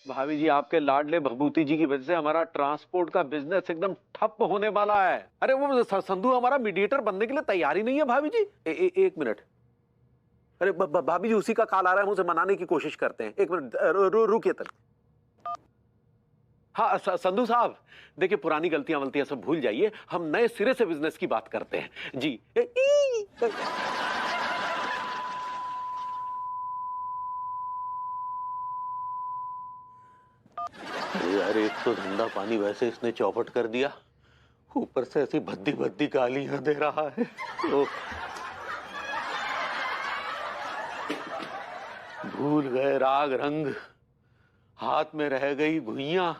भाभी जी आपके लाडले भभूति जी की वजह से हमारा ट्रांसपोर्ट का बिजनेस एकदम ठप होने वाला है। अरे वो संधू हमारा मीडिएटर बनने के लिए तैयार ही नहीं है भाभी जी। एक मिनट, अरे भाभी जी उसी का कॉल आ रहा है, हम उसे मनाने की कोशिश करते हैं। एक मिनट रुकिए तक। हाँ संधू साहब, देखिए पुरानी गलतियां वलतियां सब भूल जाइए, हम नए सिरे से बिजनेस की बात करते हैं जी। यार एक तो धंधा पानी वैसे इसने चौपट कर दिया, ऊपर से ऐसी भद्दी भद्दी गालियां दे रहा है। तो भूल गए राग रंग, हाथ में रह गई घुइयां,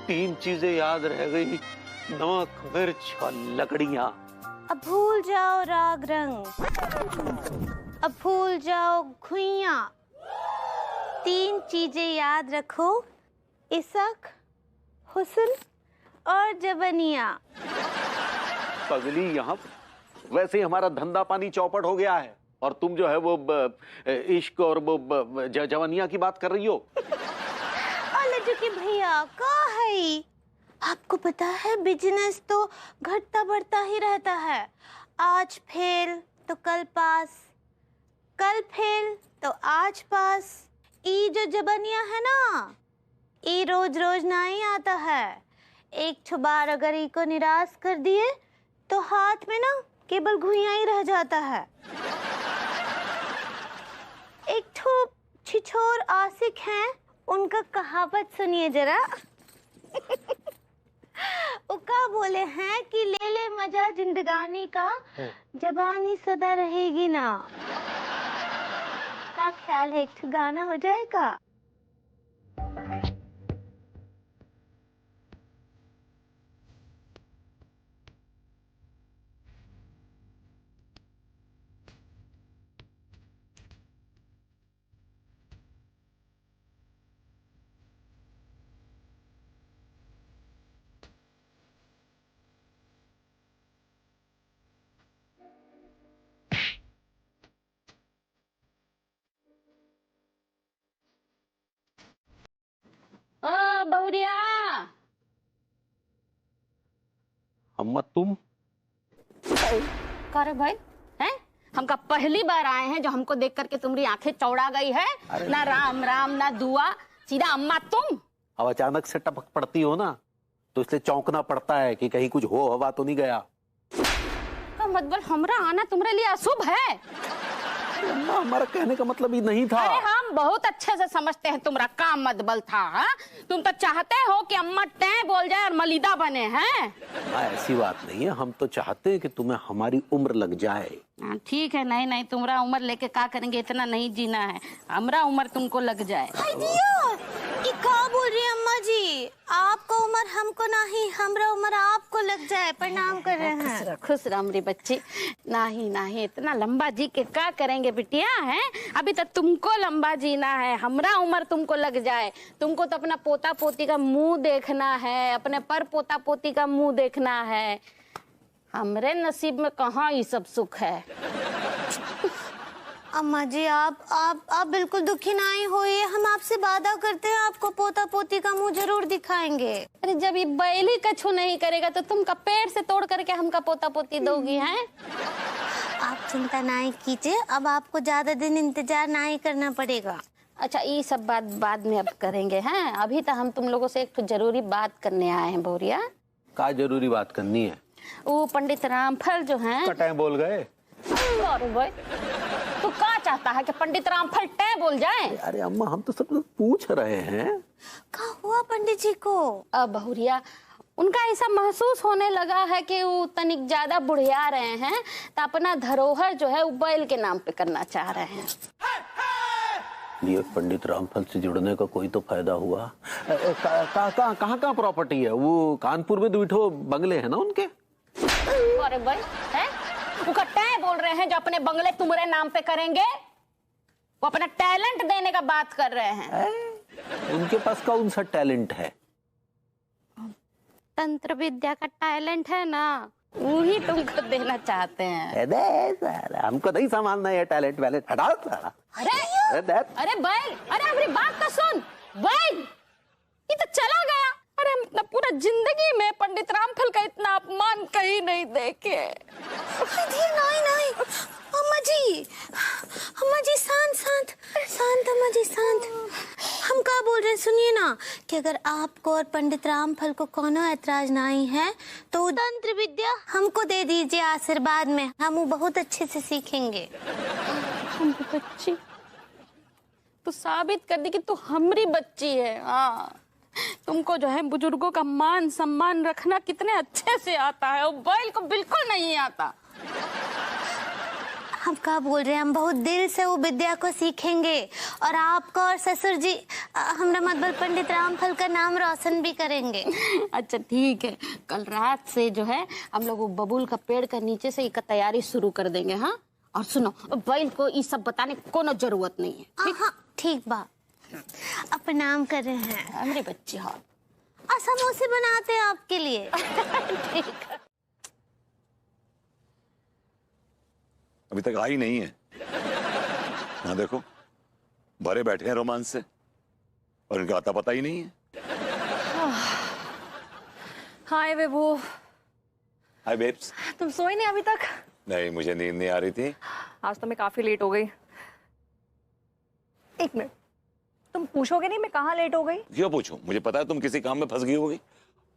3 चीजें याद रह गई, नमक मिर्च और लकड़ियां। अब भूल जाओ राग रंग, अब भूल जाओ घुइयां, 3 चीजें याद रखो, इशक, हुस्न और जवनिया। पगली यहाँ वैसे ही हमारा धंधा पानी चौपट हो गया है, और तुम जो है वो इश्क और वो जवनिया की बात कर रही हो। की भैया का है, आपको पता है बिजनेस तो घटता बढ़ता ही रहता है। आज फेल तो कल पास, कल फेल तो आज पास। ई जो जबनिया है ना, ई रोज रोज नहीं आता है। एक ठो बार अगर ई को निराश कर दिए तो हाथ में ना केवल घुइयां ही रह जाता है। एक ठो छिछोर आशिक हैं, उनका कहावत सुनिए जरा। उका बोले हैं कि ले ले मजा जिंदगानी का, जबानी सदा रहेगी ना। क्या ख्याल है, एक गाना हो जाएगा? बहुरिया, अम्मा तुम करे भाई हैं? हमका पहली बार आए हैं जो हमको देख करके तुम्हारी आंखें चौड़ा गई है। ना राम राम ना दुआ, सीधा अम्मा तुम। अब अचानक से टपक पड़ती हो ना, तो इसलिए चौंकना पड़ता है कि कहीं कुछ हो हवा तो नहीं गया। का मतलब हमरा आना तुम्हारे लिए अशुभ है? अम्मा हमारा कहने का मतलब ये नहीं था। अरे हम बहुत अच्छे से समझते हैं तुम्हारा काम मतबल था। हा? तुम तो चाहते हो कि अम्मा टै बोल जाए और मलिदा बने हैं। ऐसी बात नहीं है, हम तो चाहते हैं कि तुम्हें हमारी उम्र लग जाए। ठीक है, नहीं नहीं तुम्हारा उम्र लेके क्या करेंगे, इतना नहीं जीना है, हमरा उम्र तुमको लग जाए। ये क्या बोल रही है अम्मा जी? आपको उम्र हमको नहीं, हमरा उम्र आपको लग जाए। प्रणाम कर रहे हैं। खुश रह मेरी बच्ची। नहीं नहीं इतना लंबा जी के क्या करेंगे बिटिया, है अभी तक तुमको लंबा जीना है, हमरा उम्र तुमको लग जाए। तुमको तो अपना पोता पोती का मुंह देखना है, अपने पर पोता पोती का मुंह देखना है। हमरे नसीब में कहाँ ये सब सुख है। अम्मा जी आप बिल्कुल दुखी नहीं होइए, हम आपसे वादा करते हैं आपको पोता पोती का मुंह जरूर दिखाएंगे। अरे जब ये बैली कछु नहीं करेगा तो तुम का पेड़ से तोड़ करके हमका पोता पोती दोगी हैं? आप चिंता नहीं कीजिए, अब आपको ज्यादा दिन इंतजार नहीं करना पड़ेगा। अच्छा ये सब बात बाद में अब करेंगे हैं, अभी तो हम तुम लोगों से एक जरूरी बात करने आए हैं। बोरिया क्या जरूरी बात करनी है? वो पंडित रामफल जो हैं कटाए बोल गए। तू क्या चाहता है कि पंडित रामफल टै बोल जाए? अरे अम्मा हम तो सब पूछ रहे हैं। क्या हुआ पंडित जी को? अब बहुरिया उनका ऐसा महसूस होने लगा है कि वो तनिक ज्यादा बुढ़िया रहे हैं, तो अपना धरोहर जो है वो बैल के नाम पे करना चाह रहे हैं। ये पंडित रामफल से जुड़ने का कोई तो फायदा हुआ। कहाँ प्रॉपर्टी है? वो कानपुर में दुइठो बंगले हैं ना उनके। अरे भाई है वो टै बोल रहे हैं जो अपने बंगले तुम्हारे नाम पे करेंगे, वो अपना टैलेंट देने का बात कर रहे हैं। उनके पास कौन सा टैलेंट है? तंत्र विद्या का टैलेंट है ना, वही तुमको देना चाहते हैं। हमको नहीं संभालना है टैलेंट वैलेंट, हटाओ सारा। अरे बैल, अरे हमारी बात तो सुन। बैल ये तो चला गया। अरे हम अपना पूरा जिंदगी में पंडित रामफल का इतना अपमान कहीं नहीं देखे। नहीं अम्मा जी शांत अम्मा जी शांत। हम क्या बोल रहे हैं सुनिए ना, कि अगर आपको और पंडित रामफल को कोनो ऐतराज नहीं है तो तंत्र विद्या हमको दे दीजिए आशीर्वाद में, हम वो बहुत अच्छे से सीखेंगे। बच्ची तू साबित कर दी कि तू हमारी बच्ची है। हाँ तुमको जो है बुजुर्गों का मान सम्मान रखना कितने अच्छे से आता है, और बैल को बिल्कुल नहीं आता। हम क्या बोल रहे हैं, हम बहुत दिल से वो विद्या को सीखेंगे और आपको और ससुर जी हमरा मतलब पंडित रामफल का नाम रोशन भी करेंगे। अच्छा ठीक है, कल रात से जो है हम लोग वो बबूल का पेड़ का नीचे से एक तैयारी शुरू कर देंगे। हाँ और सुनो, बैल को ये सब बताने की कोनो जरूरत नहीं है। हाँ ठीक बा। अब प्रणाम कर रहे हैं मेरी बच्ची। हाँ समोसे बनाते हैं आपके लिए। ठीक है। अभी तक आई नहीं है। हाँ देखो भरे बैठे हैं रोमांस से और इनका आता पता ही नहीं है। हाय बेबू। हाय बेब्स। तुम सोई नहीं अभी तक? नहीं मुझे नींद नहीं आ रही थी। आज तो मैं काफी लेट हो गई। एक मिनट, तुम पूछोगे नहीं मैं कहाँ लेट हो गई? क्यों पूछूं? मुझे पता है तुम किसी काम में फंस गई होगी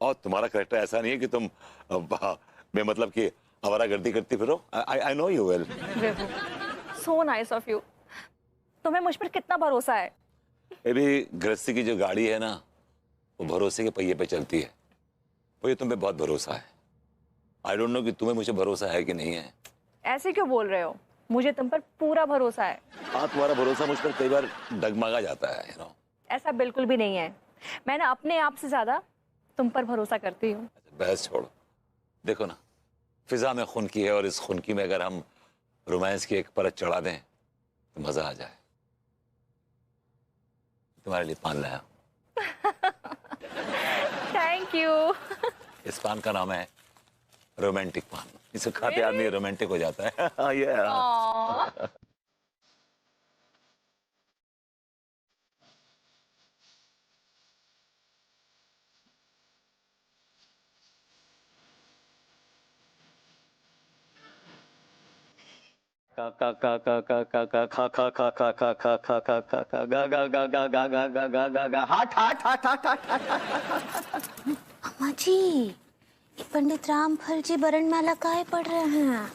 और तुम्हारा करैक्टर ऐसा नहीं है कि तुम बेमतलब कि आवारागर्दी करती फिरो। I know you well. So nice of you. तुम्हें मुझ पर कितना भरोसा है? ये भी गृहस्थी की जो गाड़ी है ना, वो भरोसे के पहिए पे चलती है। मुझे तुम पे बहुत भरोसा है। आई डोंट नो कि तुम्हें मुझे भरोसा है कि नहीं है। ऐसे क्यों बोल रहे हो? मुझे तुम पर पूरा भरोसा है। हाँ, तुम्हारा भरोसा मुझ पर कई बार डगमगा जाता है, यू नो। ऐसा बिल्कुल भी नहीं है। मैं ना अपने आप से ज्यादा तुम पर भरोसा करती हूँ। बहस छोड़ो, देखो ना, फिजा में खून की है और इस खून की में अगर हम रोमांस की एक परत चढ़ा दें तो मजा आ जाए। तुम्हारे लिए पान लाया। Thank you. इस पान का नाम है रोमांटिक पान। इसे खाते आदमी रोमांटिक हो जाता है। yeah. अम्मा जी, ये पंडित रामफल जी बरनमाला काहे पढ़ रहे हैं?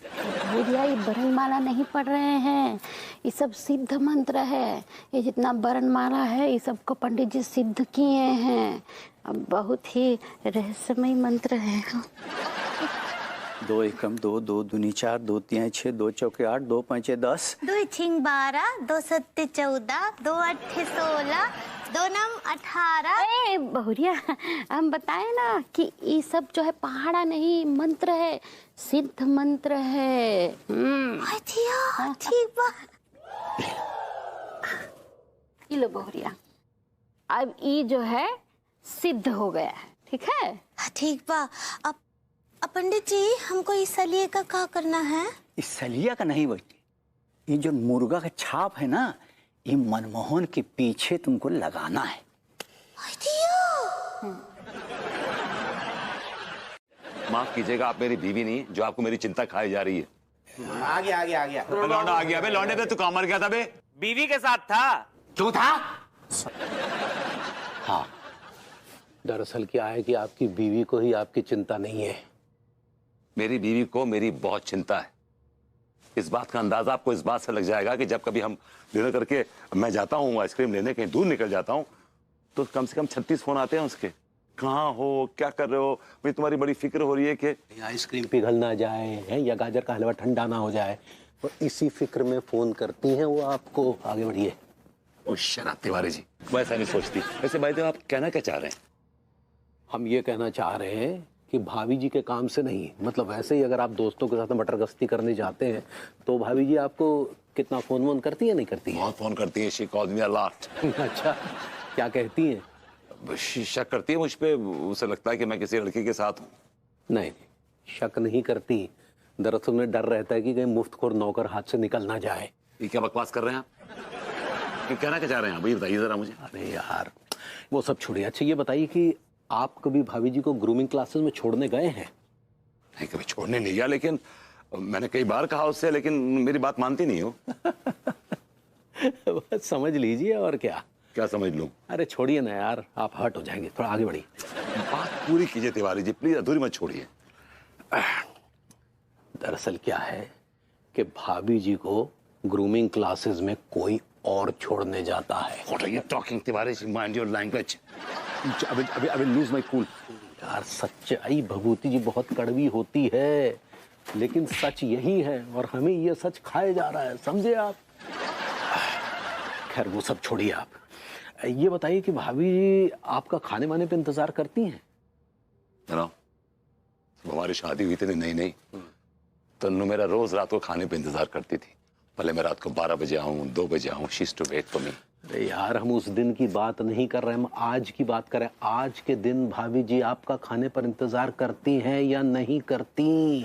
भैया ये बरनमाला नहीं पढ़ रहे हैं, ये सब सिद्ध मंत्र है। ये जितना बरनमाला है ये सबको पंडित जी सिद्ध किए हैं। अब बहुत ही रहस्यमय मंत्र है। 2 एकम 2, 2 दूनी 4, 2 तिहाई 6, 2 चौके 8, 2 पंचे 10, 2 छिंग 12, 2 सत्ते 14, 2 अट्ठे 16, 2 नम 18। ए बहुरिया, हम बताए ना कि ये सब जो है पहाड़ा नहीं मंत्र है, सिद्ध मंत्र है। ठीक बा। ये लो बहुरिया, अब ये जो है सिद्ध हो गया है, ठीक है? ठीक बा। अब पंडित जी, हमको इस सलिए का क्या करना है? इस सलिया का नहीं बेटी, ये जो मुर्गा का छाप है ना, ये मनमोहन के पीछे तुमको लगाना है। माफ कीजिएगा, आप मेरी बीवी नहीं जो आपको मेरी चिंता खाई जा रही है। आ गया लौंडा आ गया बे, लौंडे पे तू कहाँ मर गया था बे? बीवी के साथ था। क्यों था? हाँ, दरअसल क्या है कि आपकी बीवी को ही आपकी चिंता नहीं है। मेरी बीवी को मेरी बहुत चिंता है। इस बात का अंदाजा आपको इस बात से लग जाएगा कि जब कभी हम डिनर करके मैं जाता हूँ आइसक्रीम लेने, कहीं दूर निकल जाता हूँ, तो कम से कम 36 फोन आते हैं उसके। कहाँ हो, क्या कर रहे हो, मुझे तुम्हारी बड़ी फिक्र हो रही है कि आइसक्रीम पिघल ना जाए है या गाजर का हलवा ठंडा ना हो जाए, तो इसी फिक्र में फोन करती हैं वो आपको। आगे बढ़िए। शराब तिवारी जी, वो ऐसा नहीं सोचती। वैसे भाई आप कहना क्या चाह रहे हैं? हम ये कहना चाह रहे हैं कि भाभी जी के काम से नहीं, मतलब वैसे ही अगर आप दोस्तों के साथ मटर गश्ती करने जाते हैं तो भाभी जी आपको कितना फोन वोन करती है? नहीं करती है? बहुत फोन करती है। She calls me a lot. अच्छा, क्या कहती हैं? शक करती है मुझ पे, उसे लगता है कि मैं किसी लड़की के साथ हूँ। नहीं, शक नहीं करती, दरअसल में डर रहता है कि कहीं मुफ्तखोर नौकर हाथ से निकल ना जाए। ये क्या बकवास कर रहे हैं आप? ये कहना क्या चाह रहे हैं आप, ये बताइए जरा मुझे। अरे यार, वो सब छोड़िए। अच्छा ये बताइए कि आप कभी भाभी जी को ग्रूमिंग क्लासेस में छोड़ने गए हैं? नहीं, कभी छोड़ने नहीं गया, लेकिन मैंने कई बार कहा उससे, लेकिन मेरी बात मानती नहीं हो। बस समझ लीजिए, और क्या। क्या समझ लूं? अरे छोड़िए ना यार, आप हर्ट हो जाएंगे। थोड़ा आगे बढ़िए। बात पूरी कीजिए तिवारी जी, प्लीज, अधूरी मत छोड़िए। दरअसल क्या है कि भाभी जी को ग्रूमिंग क्लासेस में कोई और छोड़ने जाता है। What are you talking, Tiwari ji? Mind your language. अभी lose my cool. यार सच्चाई भभूति जी बहुत कड़वी होती है, लेकिन सच यही है और हमें ये सच खाए जा रहा है, समझे आप? खैर वो सब छोड़िए आप। ये बताइए कि भाभी जी आपका खाने वाने पे इंतजार करती हैं? हमारी शादी हुई थी नहीं तन्नू मेरा रोज रात को खाने पे इंतजार करती थी। भले मैं रात को 12 बजे आऊं, 2 बजे आऊं, she used to wait for me. अरे यार, हम उस दिन की बात नहीं कर रहे, हम आज की बात कर रहे हैं। आज के दिन भाभी जी आपका खाने पर इंतजार करती हैं या नहीं करती?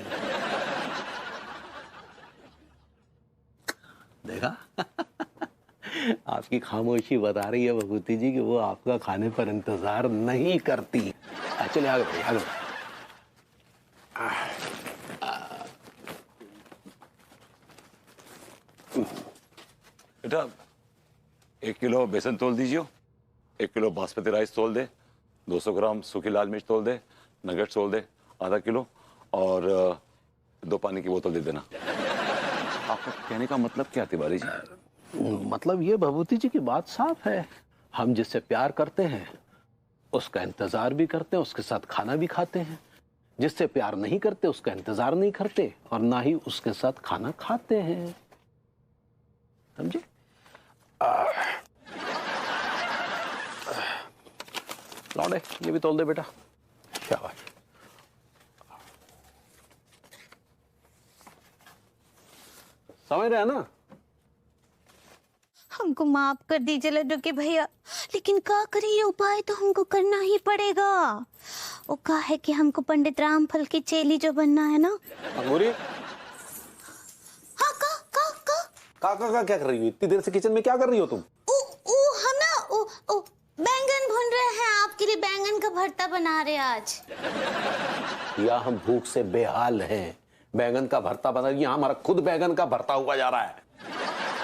देखा? आपकी खामोशी बता रही है भगवती जी कि वो आपका खाने पर इंतजार नहीं करती। चलिए आगे बढ़िए, आगे बढ़िए। बेटा 1 किलो बेसन तोल दीजिए, 1 किलो बासमती राइस तोल दे, 200 ग्राम सूखी लाल मिर्च तोल दे, नगेट्स तोल दे आधा किलो, और 2 पानी की बोतल दे देना। आपका कहने का मतलब क्या तिवारी जी? मतलब ये भभूति जी की बात साफ है, हम जिससे प्यार करते हैं उसका इंतजार भी करते हैं, उसके साथ खाना भी खाते हैं। जिससे प्यार नहीं करते उसका इंतजार नहीं करते और ना ही उसके साथ खाना खाते हैं, समझे? लौंडे ये भी तोल दे बेटा। शाबाश। समझ रहे हैं ना? हमको माफ कर दीजिए लड्डू के भैया, लेकिन क्या करें, ये उपाय तो हमको करना ही पड़ेगा। वो कहा है कि हमको पंडित रामफल की चेली जो बनना है ना। अंगूरी हाँ का क्या कर रही हो? इतनी देर से किचन में क्या कर रही हो तुम? हम ना बैंगन भून रहे हैं, आपके लिए बैंगन का भरता बना रहे आज। या हम भूख से बेहाल हैं, बैंगन का भरता बना, यहाँ हमारा खुद बैंगन का भरता हुआ जा रहा है।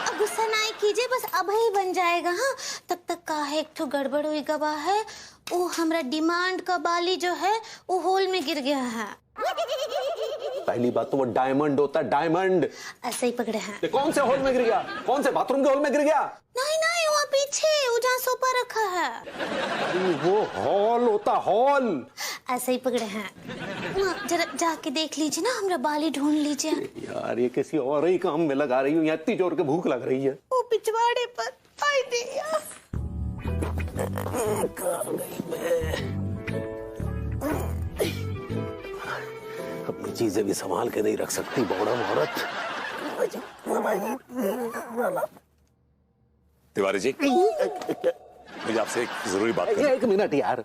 अब गुस्सा नहीं कीजिए, बस अब ही बन जाएगा। हाँ, तब तक का है एक तो गड़बड़ हुई गवा है, वो हमारा डिमांड का बाली जो है वो होल में गिर गया है। पहली बात तो वो डायमंड होता है, डायमंड। ऐसे ही पकड़े हैं। कौन से हॉल में गिर गया? कौन से बाथरूम के हॉल में गिर गया? नहीं नहीं, वो पीछे, वो जहाँ सोफा रखा है। अरे वो हॉल होता, हॉल। ऐसे ही पकड़े हैं। जरा जाके देख लीजिए ना, हमारा बाली ढूंढ लीजिए। यार ये किसी और ही काम में लगा रही हूँ, यहाँ इतनी जोर के भूख लग रही है। वो पिछवाड़े पर आई दिया। अपनी चीजें भी संभाल के नहीं रख सकती बौड़म औरत। तिवारी जी, मुझे आपसे एक जरूरी बात करनी है। एक मिनट यार,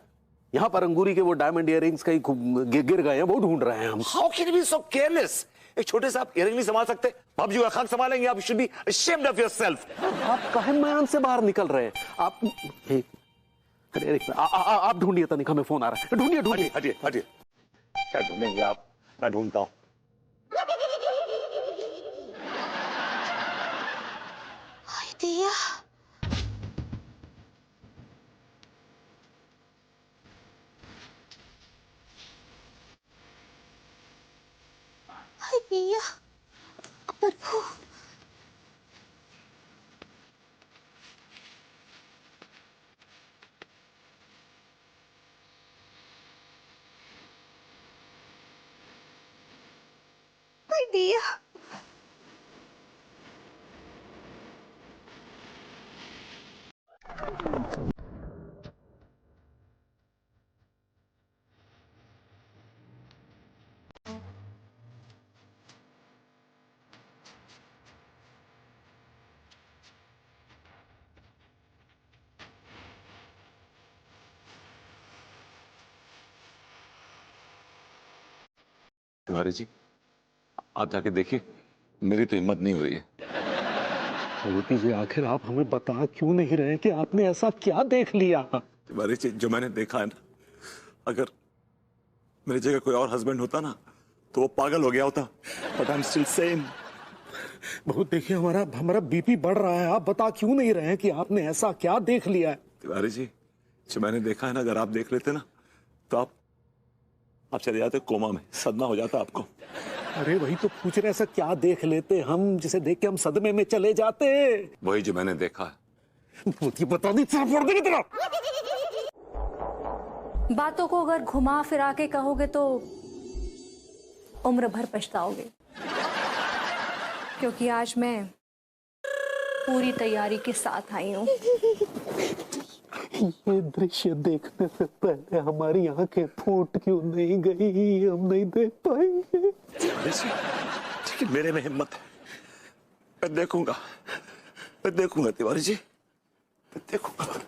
यहाँ पर अंगूरी के वो डायमंड इयररिंग्स कहीं गिर गए हैं, वो ढूंढ रहे हैं हम। How can you be so careless? एक छोटे से आप इयररिंग नहीं संभाल सकते? बाबूजी का खाक संभालेंगे आप? You should be ashamed of yourself. आप काहे मैन से बाहर निकल रहे हैं? आप आप ढूंढिए, तनिक हमें फोन आ रहा है। ढूंढिए। हटिए। क्या ढूंढेंगे आप? मैं ढूंढता हूँ। आई दिया। आई दिया। प्रभु। आई दिया। तिवारी जी, आप जाके देखिए, मेरी तो हिम्मत नहीं हो रही है। भगवती जी, आखिर आप हमें बता क्यों नहीं रहे कि आपने ऐसा क्या देख लिया? तिवारी जी, जो मैंने देखा है ना, अगर मेरी जगह कोई और हस्बैंड होता ना तो वो पागल हो गया होता। But I am still same. बहुत देखिए, हमारा बीपी बढ़ रहा है। आप बता क्यों नहीं रहे कि आपने ऐसा क्या देख लिया है? तिवारी जी, जो मैंने देखा है ना, अगर आप देख लेते ना तो आप चले जाते कोमा में, सदमा हो जाता आपको। अरे वही तो पूछ रहे, ऐसा क्या देख लेते हम जिसे देख के हम सदमे में चले जाते? वही जो मैंने देखा है। बता दी, फोड़ देगी तेरा। बातों को अगर घुमा फिरा के कहोगे तो उम्र भर पछताओगे, क्योंकि आज मैं पूरी तैयारी के साथ आई हूँ। ये दृश्य देखने से पहले हमारी आंखें फूट क्यों नहीं गई? हम नहीं देख पाएंगे। ठीक है, मेरे में हिम्मत है, मैं देखूंगा तिवारी जी, मैं देखूंगा।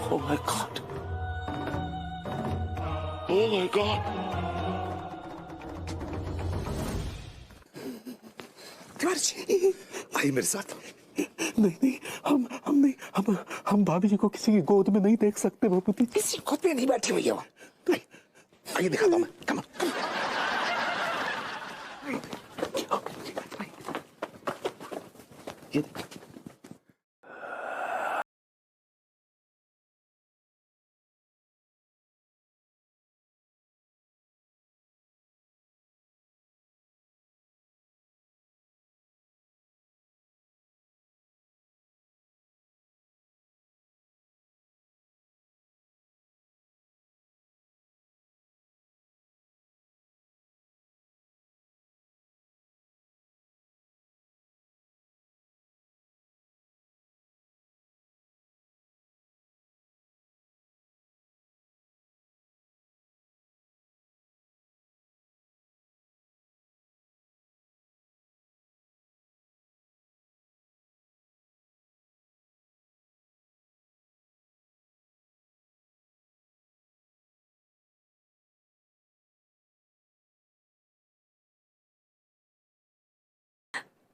Oh my God! Oh my God! Tiwari ji, आइए मेरे साथ। नहीं, हम भाभी जी को किसी की गोद में नहीं देख सकते। भगवती, किसी गोद में नहीं बैठी हुई है वो। आइए दिखाता हूं मैं। कम ये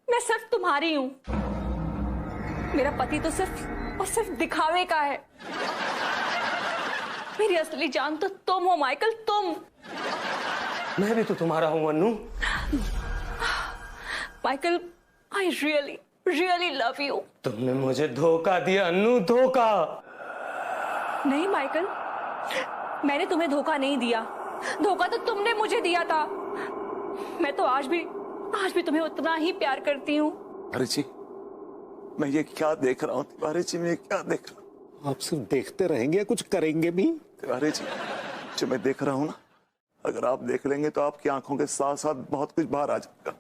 मैं सिर्फ तुम्हारी हूं। मेरा पति तो सिर्फ और सिर्फ दिखावे का है। मेरी असली जान तो तुम हो माइकल, तुम। मैं भी तो तुम्हारा हूं Annu. Michael, I really really love you. तुमने मुझे धोखा दिया अन्नू, धोखा। नहीं माइकल, मैंने तुम्हें धोखा नहीं दिया, धोखा तो तुमने मुझे दिया था। मैं तो आज भी तुम्हें उतना ही प्यार करती हूँ। अरे जी, मैं ये क्या देख रहा हूँ तिवारी जी, मैं क्या देख रहा हूँ? आप सिर्फ देखते रहेंगे, कुछ करेंगे भी? तिवारी जी, जो मैं देख रहा हूँ ना, अगर आप देख लेंगे तो आपकी आंखों के साथ साथ बहुत कुछ बाहर आ जाएगा।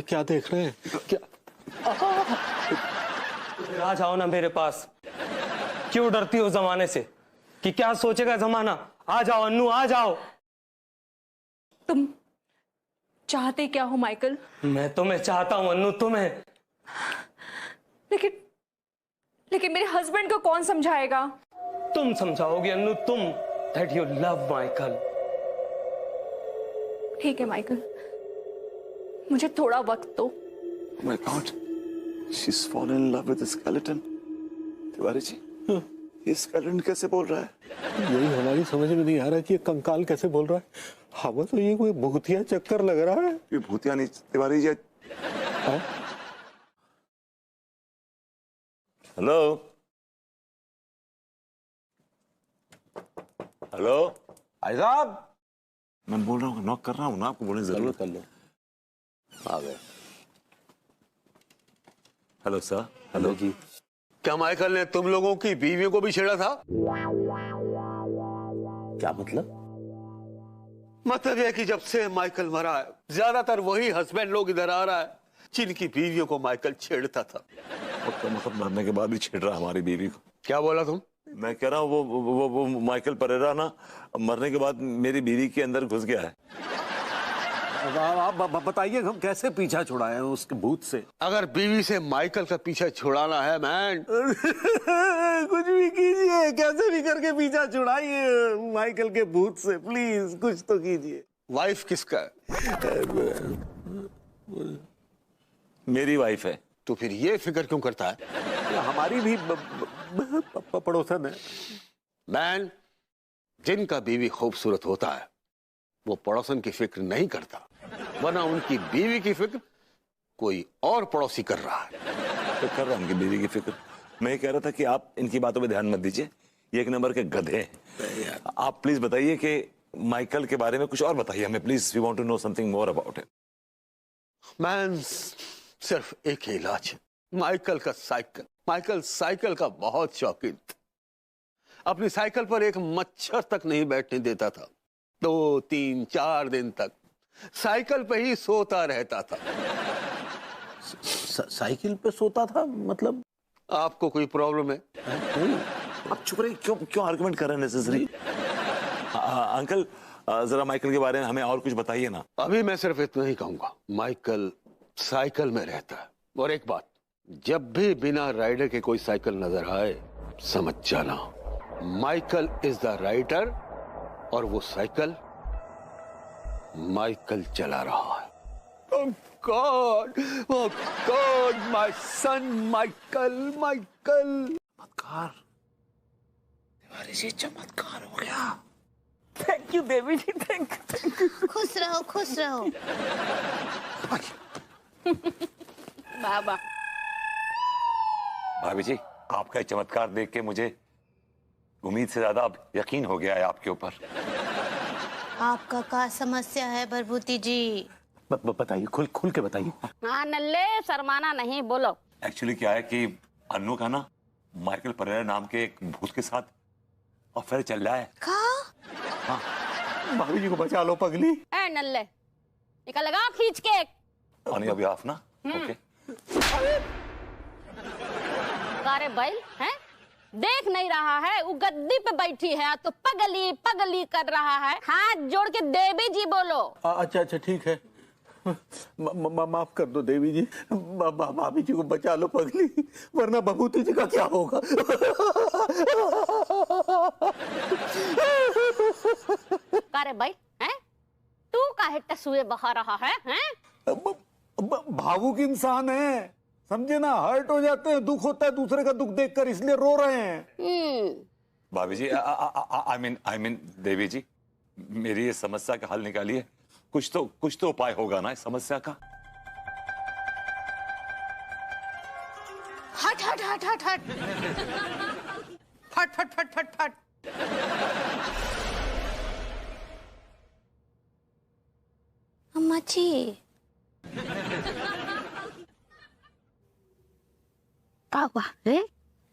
क्या देख रहे हैं? क्या? आ जाओ ना मेरे पास। क्यों डरती हो जमाने से कि क्या सोचेगा जमाना? आ जाओ अन्नू, आ जाओ। तुम चाहते क्या हो माइकल? मैं तुम्हें चाहता हूं अन्नू, तुम्हें। लेकिन मेरे हस्बैंड को कौन समझाएगा? तुम समझाओगी अन्नू, तुम, दैट यू लव माइकल। ठीक है माइकल, मुझे थोड़ा वक्त दो। Oh my God, she's fallen in love with the skeleton. Tiwari ji, ये skeleton कैसे बोल रहा है? यही हमारी समझ में नहीं आ रहा कि ये कंकाल कैसे बोल रहा है। हमें तो ये कोई भूतिया चक्कर लग रहा है। ये भूतिया नहीं तिवारी जी। हेलो हेलो भाई साहब, मैं बोल रहा हूँ, नॉक कर रहा हूँ ना, आपको बोलने की जरूरत कर लो। आ गए। Hello sir. हेलो जी। क्या माइकल ने तुम लोगों की बीवी को भी छेड़ा था? क्या मतलब? मतलब यह कि जब से माइकल मरा है, ज्यादातर वही हस्बैंड लोग इधर आ रहा है जिनकी बीवियों को माइकल छेड़ता था। और कम वक्त मरने के बाद भी छेड़ रहा हमारी बीवी को। क्या बोला तुम? मैं कह रहा हूँ वो माइकल परेरा ना, मरने के बाद मेरी बीवी के अंदर घुस गया है। आप बताइए, हम कैसे पीछा छुड़ाएं उसके भूत से? अगर बीवी से माइकल का पीछा छुड़ाना है मैन, कुछ भी कीजिए, कैसे भी करके पीछा छुड़ाइए माइकल के भूत से, प्लीज कुछ तो कीजिए। वाइफ किसका है? मेरी वाइफ है। तो फिर ये फिक्र क्यों करता है? हमारी भी पड़ोसन है। मैन, जिनका बीवी खूबसूरत होता है वो पड़ोसन की फिक्र नहीं करता, वरना उनकी बीवी की फिक्र कोई और पड़ोसी कर रहा है। तो कर रहा हूं उनकी बीवी की फिक्र। मैं ये कह रहा था कि आप इनकी बातों पे ध्यान मत दीजिए, ये एक नंबर के गधे हैं। आप प्लीज बताइए कि माइकल के बारे में कुछ और बताइए हमें, please. We want to know something more about him. Man, सिर्फ एक ही इलाज है, माइकल का साइकिल। माइकल साइकिल का बहुत शौकीन था। अपनी साइकिल पर एक मच्छर तक नहीं बैठने देता था। 2, 3, 4 दिन तक साइकिल पे ही सोता रहता था। साइकिल पे सोता था मतलब? आपको कोई प्रॉब्लम है? आप चुप रहिए, क्यों आर्गुमेंट कर रहे हैं नेसेसरी? अंकल, जरा माइकल के बारे में हमें और कुछ बताइए ना। अभी मैं सिर्फ इतना ही कहूंगा, माइकल साइकिल में रहता है। और एक बात, जब भी बिना राइडर के कोई साइकिल नजर आए, समझ जाना माइकल इज द राइडर और वो साइकिल माइकल चला रहा है। Oh God, my son, Michael. चमत्कार, तिवारी जी, चमत्कार हो गया। Thank you Devi ji, thank you. खुश रहो, खुश रहो। बाबा, भाभी जी, आपका चमत्कार देख के मुझे उम्मीद से ज्यादा अब यकीन हो गया है आपके ऊपर। आपका क्या समस्या है भरभूति जी? बताइए, खुल के बताइए। हाँ नल्ले, शर्माना नहीं, बोलो। एक्चुअली क्या है कि अन्नू का ना माइकल परेरा नाम के एक भूत के साथ अफेयर चल रहा है। हाँ? भाभी जी को बचा लो पगली। ए नल्ले, निकल लगा खींच के। ऑन योर बिहाफ ना। ओके। अरे बैल हैं? देख नहीं रहा है, वो गद्दी पे बैठी है तो पगली पगली कर रहा है। हाथ जोड़ के देवी जी बोलो। अच्छा ठीक है, माफ कर दो देवी जी। भाभी जी को बचा लो पगली, वरना बबूती जी का क्या होगा? अरे भाई हैं? तू काहे टसुए बहा रहा है? हैं? भावुक इंसान है, समझे ना, हर्ट हो जाते हैं, दुख होता है दूसरे का दुख देखकर, इसलिए रो रहे हैं। भाभी जी, आई मीन देवी जी, मेरी ये समस्या का हल निकालिए। कुछ तो उपाय होगा ना इस समस्या का। हट हट हट हट हट फट फट फट फट फट। अम्मा जी, क्या हुआ रे?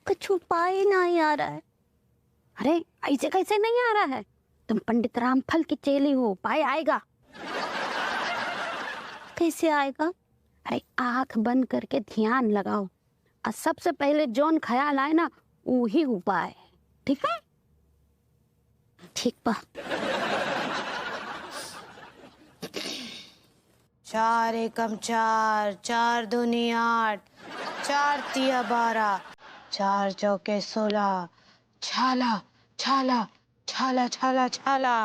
कुछ उपाय नहीं आ रहा है। अरे ऐसे कैसे नहीं आ रहा है? तुम पंडित रामफल की चेली हो, पाए आएगा। कैसे आएगा? अरे आंख बंद करके ध्यान लगाओ और सबसे पहले जौन ख्याल आए ना वही उपाय, ठीक है? ठीक बा। 4 एकम 4, 4 दूनी 8, 4 तिया 12, 4 चौके 16, छाला छाला छाला छाला छाला।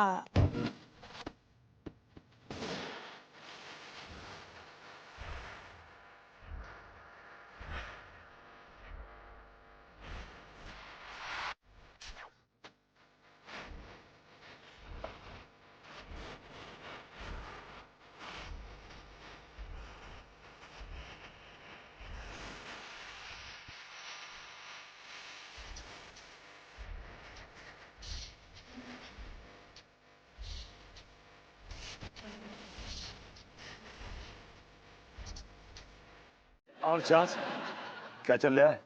और चार्ज क्या चल रहा है?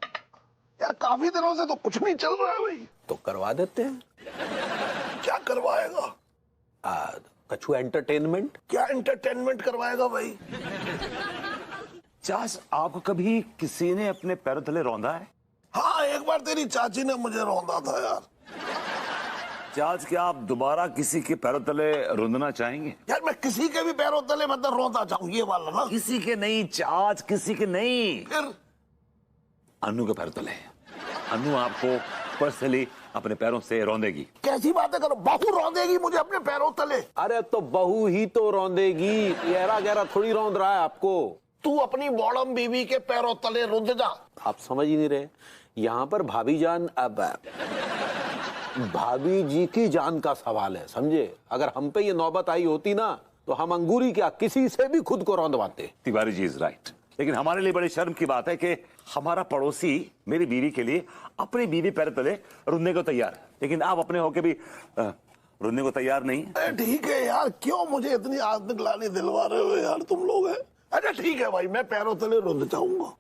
यार काफी दिनों से तो कुछ नहीं चल रहा है भाई। तो करवा देते हैं। क्या करवाएगा? कछु एंटरटेनमेंट। क्या एंटरटेनमेंट करवाएगा भाई? चार्ज, आपको कभी किसी ने अपने पैरों तले रौंदा है? हाँ, एक बार तेरी चाची ने मुझे रौंदा था यार। चार्ज, क्या आप दोबारा किसी के पैरों तले रोंदना चाहेंगे? यार मैं किसी के भी पैरों तले मतलब रोंदा चाहूँ, ये वाला ना। किसी के नहीं चार्ज, किसी के नहीं। फिर अनु के पैरों तले। अनु आपको पर्सनली अपने पैरों से रौंदेगी। कैसी बातें करो? बहू रौंदेगी मुझे अपने पैरों तले? अरे तो बहू ही तो रौंदेगी, गहरा गहरा थोड़ी रौंद रहा है आपको। तू अपनी बॉडम बीवी के पैरों तले रुंध जा। आप समझ ही नहीं रहे, यहाँ पर भाभी जान, अब भाभी जी की जान का सवाल है, समझे? अगर हम पे ये नौबत आई होती ना तो हम अंगूरी क्या किसी से भी खुद को रौंदवाते। तिवारी जी इज राइट, लेकिन हमारे लिए बड़ी शर्म की बात है कि हमारा पड़ोसी मेरी बीवी के लिए अपनी बीवी पैर तले रुंधने को तैयार है, लेकिन आप अपने होके भी रुंधने को तैयार नहीं है। ठीक है यार, क्यों मुझे इतनी आत्मग्लानि दिलवा रहे हो यार तुम लोग हैं? अच्छा ठीक है भाई, मैं पैरों तले रुंध जाऊंगा,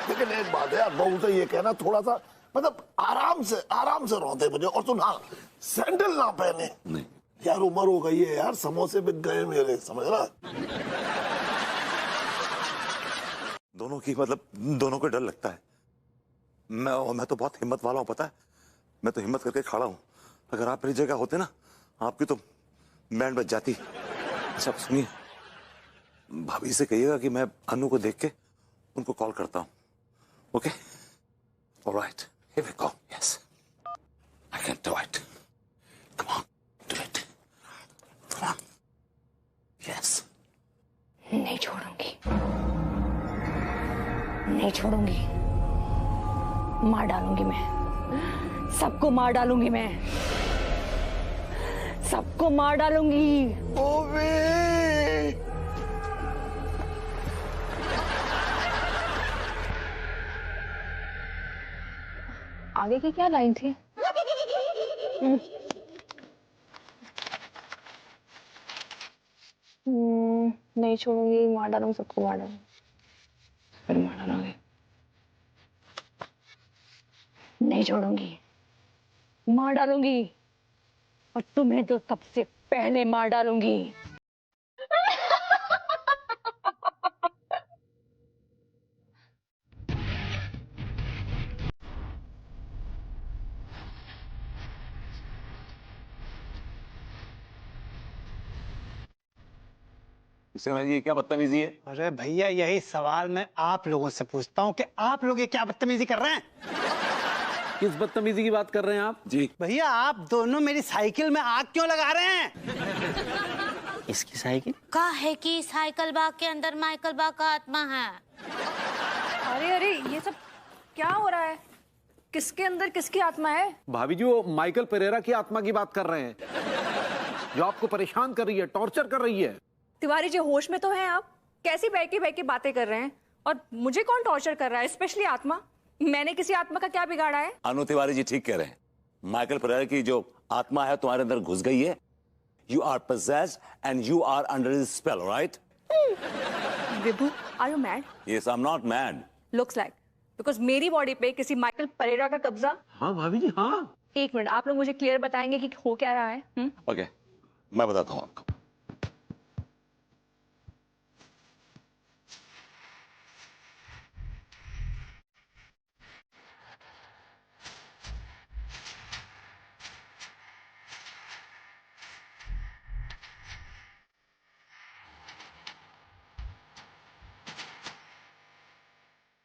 लेकिन एक बात है यार, बहू से ये कहना थोड़ा सा मतलब आराम से रौंदे मुझे। और तुम हाँ, सैंडल ना पहने। नहीं यार उम्र हो गई है यार, समोसे बिक गए मेरे, समझ रहा? दोनों की मतलब दोनों को डर लगता है। मैं तो बहुत हिम्मत वाला हूँ, पता है, मैं तो हिम्मत करके खड़ा हूँ। अगर आप मेरी जगह होते ना, आपकी तो बैंड बज जाती। अच्छा सुनिए, भाभी से कहिएगा कि मैं अनु को देख के उनको कॉल करता हूँ। Okay? Alright, here we go. Yes, I can do it. Come on, do it. Come on. Yes. नहीं छोड़ूंगी, नहीं छोड़ूंगी, मार डालूंगी मैं, सबको मार डालूंगी मैं, सबको मार डालूंगी। आगे की क्या लाइन थी? नहीं छोड़ूंगी, मार डालूंगी, सबको मार डालूंगी, फिर मार डालूंगी, नहीं छोड़ूंगी, मार डालूंगी, और तुम्हें तो सबसे पहले मार डालूंगी। ये क्या बदतमीजी है? अरे भैया, यही सवाल मैं आप लोगों से पूछता हूँ कि आप लोग ये क्या बदतमीजी कर रहे हैं? किस बदतमीजी की बात कर रहे हैं आप? जी भैया, आप दोनों मेरी साइकिल में आग क्यों लगा रहे हैं? इसकी साइकिल का है कि साइकिल बाग के अंदर माइकल बाग का आत्मा है। अरे अरे ये सब क्या हो रहा है? किसके अंदर किसकी आत्मा है? भाभी जी वो माइकल पेरेरा की आत्मा की बात कर रहे हैं, जो आपको परेशान कर रही है, टॉर्चर कर रही है। तिवारी जी होश में तो हैं आप? कैसी बह के बातें कर रहे हैं? और मुझे कौन टॉर्चर कर रहा है, स्पेशली आत्मा? मैंने किसी आत्मा का क्या बिगाड़ा है? अनु तिवारी जी ठीक कह रहे हैं। माइकल पेरेरा की जो आत्मा है तुम्हारे अंदर घुस गई है। You are possessed and you are under his spell, right? Vibhu, are you mad? Yes, I'm not mad. Looks like. Because मेरी बॉडी पे किसी माइकल पेरेरा का कब्जा। हाँ भाभी जी हाँ। एक मिनट, आप लोग मुझे क्लियर बताएंगे कि हो क्या रहा है? Okay, मैं बताता हूँ आपको।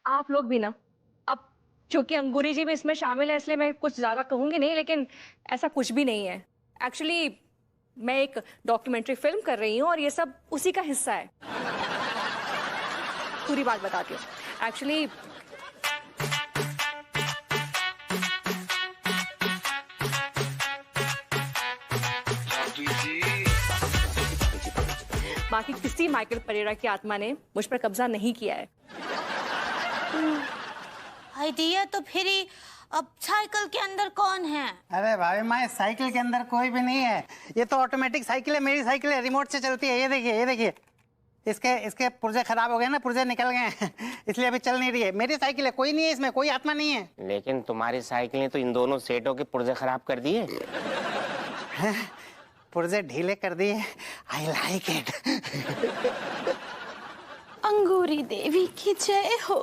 आप लोग भी ना, अब क्योंकि अंगूरी जी भी इसमें शामिल है इसलिए मैं कुछ ज्यादा कहूंगी नहीं, लेकिन ऐसा कुछ भी नहीं है। एक्चुअली मैं एक डॉक्यूमेंट्री फिल्म कर रही हूँ और ये सब उसी का हिस्सा है। पूरी बात बताती हूँ। एक्चुअली बाकी किसी माइकल पेरेरा की आत्मा ने मुझ पर कब्जा नहीं किया है। आइडिया तो फिर अब साइकिल के अंदर कौन है? अरे भाई माँ, साइकिल के अंदर कोई भी नहीं है। ये तो ऑटोमेटिक साइकिल है, मेरी साइकिल है, रिमोट से चलती है। ये देखिए, ये देखिए, इसके पुर्जे खराब हो गए ना, पुर्जे निकल गए इसलिए अभी चल नहीं रही है। मेरी साइकिल है, कोई नहीं है इसमें, कोई आत्मा नहीं है। लेकिन तुम्हारी साइकिल ने तो इन दोनों सेटों के पुर्जे खराब कर दिए। पुर्जे ढीले कर दिए। I like it. अंगूरी देवी की जय हो,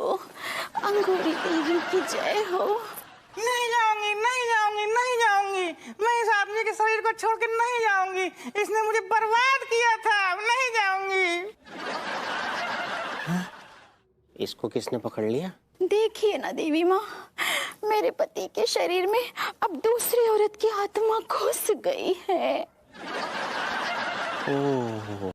अंगूरी देवी की जय हो। नहीं जाऊंगी, नहीं जाऊंगी, नहीं जाऊंगी। मैं इस आदमी के शरीर को छोड़ के नहीं जाऊंगी। इसने मुझे बर्बाद किया था, नहीं जाऊंगी। इसको किसने पकड़ लिया? देखिए ना देवी माँ, मेरे पति के शरीर में अब दूसरी औरत की आत्मा घुस गई है। ओह